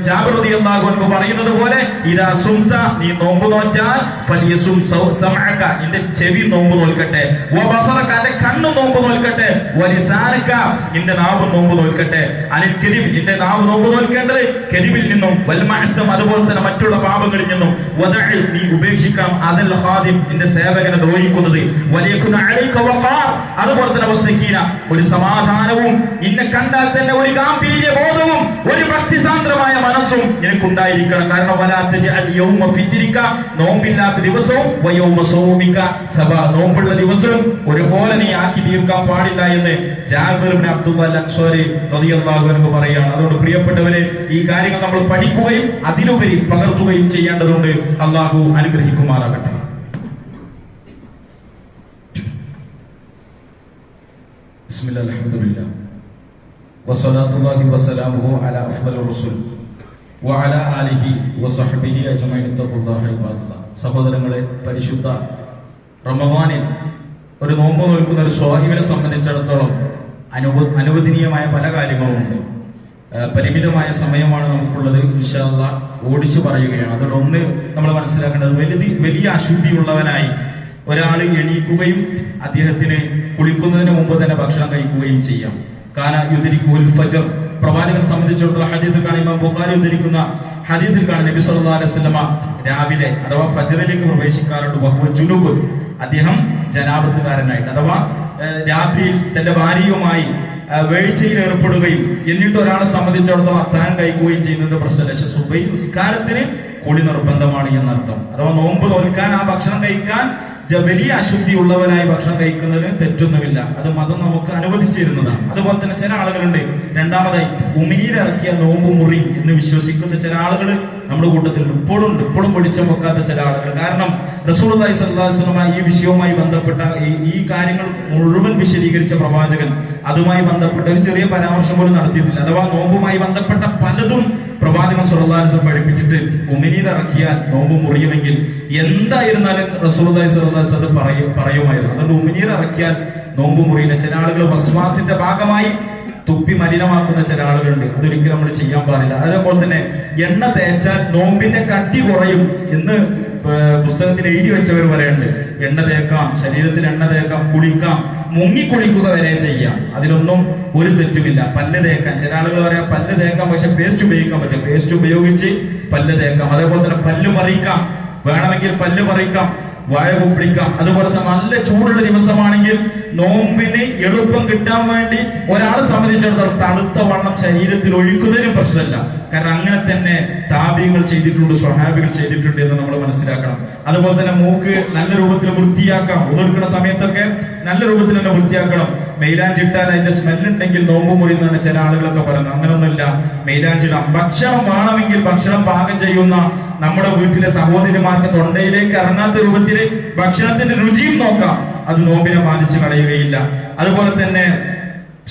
ജാബിർ റളിയല്ലാഹു അൻഹു പറയുന്നത് പോലെ, ഇദാ സുംത, നീ നോമ്പ് നോറ്റാൽ ഫലിയസും സമഅക, നിന്റെ ചെവി നോമ്പ് നോൽക്കട്ടെ, വബസറക, നിന്റെ കണ്ണ് നോമ്പ് നോൽക്കട്ടെ, വലിസാനക, നിന്റെ നാവ് നോമ്പ് നോൽക്കട്ടെ, അനിൽ കദിബ്, നിന്റെ നാവ് നോമ്പ് നോൽക്കേണ്ടത് കദിബിൽ നിന്നും, വൽ മഅ്തം, അതുപോലെ തന്നെ മറ്റുള്ള പാപങ്ങളിൽ നിന്നും, വദഇ, നീ ഉപേക്ഷിക്കണം, അദൽ ഖാദിം, നിന്റെ സേവകനെ ദ്രോഹിക്കുന്നത്, വലിയകുന അലൈക വഖാർ, അതുപോലെ തന്നെ വസകീന, ഒരു സമാധാനവും, നിന്നെ കണ്ടാൽ തന്നെ ഒരു ഗാംഭീര്യ ബോധവും ഒരു ഭക്തിസാന്ദ്രമായ മനസ്സും നിനക്കുണ്ടായിരിക്കണം. കാരണം നോമ്പില്ലാത്ത ദിവസവും നോമ്പുള്ള ദിവസവും ഒരുപോലെ നീ ആക്കി തീർക്കാൻ പാടില്ല എന്ന് ജാബിർ ഇബ്നു അബ്ദുല്ലാഹ് അൽ-അൻസാരി റളിയല്ലാഹു അൻഹു പറയാണ്. അതുകൊണ്ട് പ്രിയപ്പെട്ടവരെ, ഈ കാര്യങ്ങൾ നമ്മൾ പഠിക്കുകയും അതിലുപരി പകർത്തുകയും ചെയ്യേണ്ടതുണ്ട്. അല്ലാഹു അനുഗ്രഹിക്കുമാറാകട്ടെ. ബിസ്മില്ലാഹിർ റഹ്മാനിർ റഹീം. വസ്സലാത്തുല്ലാഹി വസ്സലാമുഹു അലാ അഫ്ളൽ റസൂൽ വഅലാ ആലിഹി വസഹ്ബിഹി അജ്മഈൻ. തഖുല്ലാഹ ഇബാദല്ലാഹ്. സഹോദരങ്ങളെ, പരിശുദ്ധ റമദാനിൽ ഒരു നോമ്പ് നോൽക്കുന്ന ഒരു സ്വാഹിബിനെ സംബന്ധിച്ചിടത്തോളം അനുവദനീയമായ പല കാര്യങ്ങളുമുണ്ട്. പരിമിതമായ സമയമാണ് നമുക്കുള്ളത്. ഇൻഷാ അല്ലാഹ് ഓടിച്ചു പറയുകയാണ്. അതിലൊന്ന് നമ്മൾ മനസ്സിലാക്കേണ്ടത്, വലിയ അശുദ്ധിയുള്ളവനായി ഒരാൾ എണീക്കുകയും അദ്ദേഹത്തിന് കുളിക്കുന്നതിന് മുമ്പ് തന്നെ ഭക്ഷണം കഴിക്കുകയും ചെയ്യാം. കാന യുദ്രിക്കുൽ ഫജ്ർ, പ്രവാചകനെ സംബന്ധിച്ചിടത്തോളം ഹദീസിൽ കാണാം, ഇമാം ബുഖാരി ഉദ്ധരിക്കുന്ന ഹദീസിൽ കാണാം, നബി സല്ലല്ലാഹു അലൈഹി വസല്ലമ രാവിലെ അഥവാ ഫജ്റിലേക്ക് പ്രവേശിക്കാറുണ്ട്. വഹുവ ജുനുബ്, അദ്ദേഹം ജനാബത്തുകാരനായിട്ട്, അഥവാ രാത്രിയിൽ തന്റെ ഭാര്യയുമായി വേഴ്ചയിൽ ഏർപ്പെടുകയും എന്നിട്ട് ഒരാളെ സംബന്ധിച്ചിടത്തോളം അത്താഴം കഴിക്കുകയും ചെയ്യുന്നത് പ്രശ്നമല്ല. പക്ഷെ സുബഹി നിസ്കാരത്തിന് കുളി നിർബന്ധമാണ് എന്നർത്ഥം. അഥവാ നോമ്പ് നോൽക്കാൻ, ആ ഭക്ഷണം കഴിക്കാൻ വലിയ അശുദ്ധി ഉള്ളവനായി ഭക്ഷണം കഴിക്കുന്നതിന് തെറ്റൊന്നുമില്ല. അത് മതം നമുക്ക് അനുവദിച്ചിരുന്നതാണ്. അതുപോലെ തന്നെ ചില ആളുകളുണ്ട്, രണ്ടാമതായി ഉമിയിലിറക്കിയ നോമ്പ് മുറി എന്ന് വിശ്വസിക്കുന്ന ചില ആളുകൾ നമ്മുടെ കൂട്ടത്തിൽ ഇപ്പോഴും വെളിച്ചം വെക്കാത്ത ചില ആളുകൾ. കാരണം റസൂലുള്ളാഹി സ്വല്ലല്ലാഹു അലൈഹി വസല്ലം ഈ വിഷയവുമായി ബന്ധപ്പെട്ട ഈ കാര്യങ്ങൾ മുഴുവൻ വിശദീകരിച്ച പ്രവാചകൻ അതുമായി ബന്ധപ്പെട്ട ഒരു ചെറിയ പരാമർശം പോലും നടത്തിയിട്ടില്ല. അഥവാ നോമ്പുമായി ബന്ധപ്പെട്ട പലതും പ്രവാചകൻ സ്വല്ലല്ലാഹു അലൈഹി വസല്ലം പഠിപ്പിച്ചിട്ട് ഉമിനീരിറക്കിയാൽ നോമ്പ് മുറിയുമെങ്കിൽ എന്തായിരുന്നാലും റസൂലുള്ളാഹി സ്വല്ലല്ലാഹു അലൈഹി വസല്ലം പറയുമായിരുന്നു. അതുകൊണ്ട് ഉമിനീരിറക്കിയാൽ നോമ്പ് മുറിയില്ല. ചില ആളുകൾ വസ്വാസിന്റെ ഭാഗമായി തുപ്പി മലിനമാക്കുന്ന ചില ആളുകളുണ്ട്. അതൊരിക്കലും നമ്മൾ ചെയ്യാൻ പാടില്ല. അതേപോലെ തന്നെ എണ്ണ തേച്ചാൽ നോമ്പിന്റെ കട്ടി കുറയും എന്ന് പുസ്തകത്തിൽ എഴുതി വെച്ചവർ പറയുന്നുണ്ട്. എണ്ണ തേക്കാം, ശരീരത്തിൽ എണ്ണ തേക്കാം, കുളിക്കാം, മുങ്ങിക്കുളിക്കുക വരെ ചെയ്യാം. അതിലൊന്നും ഒരു തെറ്റുമില്ല. പല്ല് തേക്കാൻ ചില ആളുകൾ പറയാം, പല്ല് തേക്കാം, പക്ഷെ പേസ്റ്റ് ഉപയോഗിക്കാൻ പറ്റും. പേസ്റ്റ് ഉപയോഗിച്ച് പല്ല് തേക്കാം. അതേപോലെ തന്നെ പല്ല് പറിക്കാം, വേണമെങ്കിൽ പല്ല് പറിക്കാം, വാഴ കുപ്പിടിക്കാം. അതുപോലെ തന്നെ നല്ല ചൂടുള്ള ദിവസമാണെങ്കിൽ നോമ്പിന് എളുപ്പം കിട്ടാൻ വേണ്ടി ഒരാളെ സംബന്ധിച്ചിടത്തോളം തണുത്ത വെള്ളം ശരീരത്തിൽ ഒഴിക്കുന്നതിനും പ്രശ്നമില്ല. കാരണം അങ്ങനെ തന്നെ താബികൾ ചെയ്തിട്ടുണ്ട്, സ്വഹാബികൾ ചെയ്തിട്ടുണ്ട് എന്ന് നമ്മൾ മനസ്സിലാക്കണം. അതുപോലെ തന്നെ മൂക്ക് നല്ല രൂപത്തിൽ വൃത്തിയാക്കാം. ഉതെടുക്കുന്ന സമയത്തൊക്കെ നല്ല രൂപത്തിൽ തന്നെ വൃത്തിയാക്കണം. മൈലാഞ്ചിട്ടാൽ അതിന്റെ സ്മെല്ലുണ്ടെങ്കിൽ നോമ്പ് മുറിയെന്നാണ് ചില ആളുകളൊക്കെ പറയുന്നത്. അങ്ങനൊന്നുമില്ല, മൈലാഞ്ചിടാം. ഭക്ഷണം വേണമെങ്കിൽ ഭക്ഷണം പാകം ചെയ്യുന്ന നമ്മുടെ വീട്ടിലെ സഹോദരിമാർക്ക് തൊണ്ടയിലേക്ക് ഇറങ്ങാത്ത രൂപത്തിൽ ഭക്ഷണത്തിന്റെ രുചിയും നോക്കാം. അത് നോമ്പിനെ ബാധിച്ച് കളയുകയില്ല. അതുപോലെ തന്നെ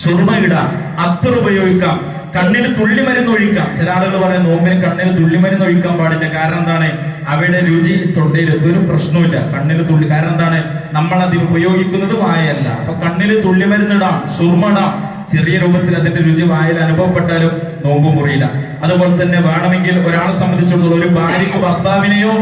സുറുമയിടാം, അത്തർ ഉപയോഗിക്കാം, കണ്ണിന് തുള്ളിമരുന്ന് ഒഴിക്കാം. ചില ആളുകൾ പറയാം നോമ്പിന് കണ്ണിന് തുള്ളിമരുന്ന് ഒഴിക്കാൻ പാടില്ല. കാരണം എന്താണ്? അവയുടെ രുചി തൊണ്ടയിൽ ഒരു പ്രശ്നമില്ല. കണ്ണിന് തുള്ളി, കാരണം എന്താണ്? നമ്മൾ അത് ഉപയോഗിക്കുന്നത് വായല്ല. അപ്പൊ കണ്ണിന് തുള്ളിമരുന്നിടാം, സുർമ ഇടാം. ചെറിയ രൂപത്തിൽ അതിന്റെ രുചി വായിൽ അനുഭവപ്പെട്ടാലും നോമ്പ് മുറിയില്ല. അതുപോലെ തന്നെ വേണമെങ്കിൽ ഒരാളെ സംബന്ധിച്ചിടത്തോളം ഒരു ഭാര്യക്ക് ഭർത്താവിനെയോ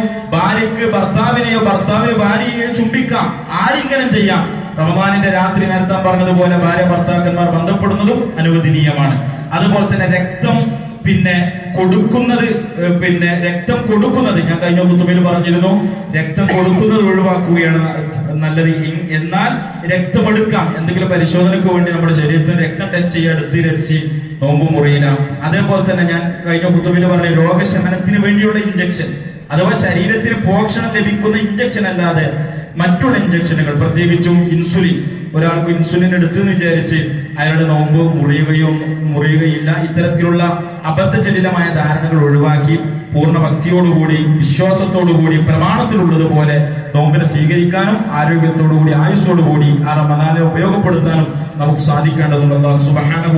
ഭർത്താവിന് ഭാര്യയെ ചുംബിക്കാം. ആരിങ്ങനെ ചെയ്യാം. റമദാനിന്റെ രാത്രി നേരത്തെ പറഞ്ഞതുപോലെ ഭാര്യ ഭർത്താക്കന്മാർ ബന്ധപ്പെടുന്നതും അനുവദനീയമാണ്. അതുപോലെ തന്നെ രക്തം കൊടുക്കുന്നത് ഞാൻ കഴിഞ്ഞ കുത്തുബയിൽ പറഞ്ഞിരുന്നു, രക്തം കൊടുക്കുന്നത് ഒഴിവാക്കുകയാണ് നല്ലത്. എന്നാൽ രക്തമെടുക്കാം, എന്തെങ്കിലും പരിശോധനയ്ക്ക് വേണ്ടി നമ്മുടെ ശരീരത്തിന് രക്തം ടെസ്റ്റ് ചെയ്യുക, എടുത്തിരച്ച് നോമ്പ് മുറിയില്ല. അതേപോലെ തന്നെ ഞാൻ കഴിഞ്ഞ കുത്തുബയിൽ പറഞ്ഞ രോഗശമനത്തിന് വേണ്ടിയുള്ള ഇഞ്ചക്ഷൻ അഥവാ ശരീരത്തിന് പോഷണം ലഭിക്കുന്ന ഇഞ്ചക്ഷൻ അല്ലാതെ മറ്റുള്ള ഇഞ്ചക്ഷനുകൾ, പ്രത്യേകിച്ചും ഇൻസുലിൻ, ഒരാൾക്ക് ഇൻസുലിൻ എടുത്തെന്ന് വിചാരിച്ച് അയാളുടെ നോമ്പ് മുറിയുകയില്ല. ഇത്തരത്തിലുള്ള അബദ്ധജടിലമായ ധാരണകൾ ഒഴിവാക്കി പൂർണ്ണ ഭക്തിയോടുകൂടി വിശ്വാസത്തോടുകൂടി പ്രമാണത്തിലുള്ളതുപോലെ നോമ്പിനെ സ്വീകരിക്കാനും ആരോഗ്യത്തോടുകൂടി ആയുസ്സോടുകൂടി ആ റമദാനെ ഉപയോഗപ്പെടുത്താനും നമുക്ക് സാധിക്കേണ്ടതുണ്ട്. അല്ലാഹു സുബ്ഹാനഹു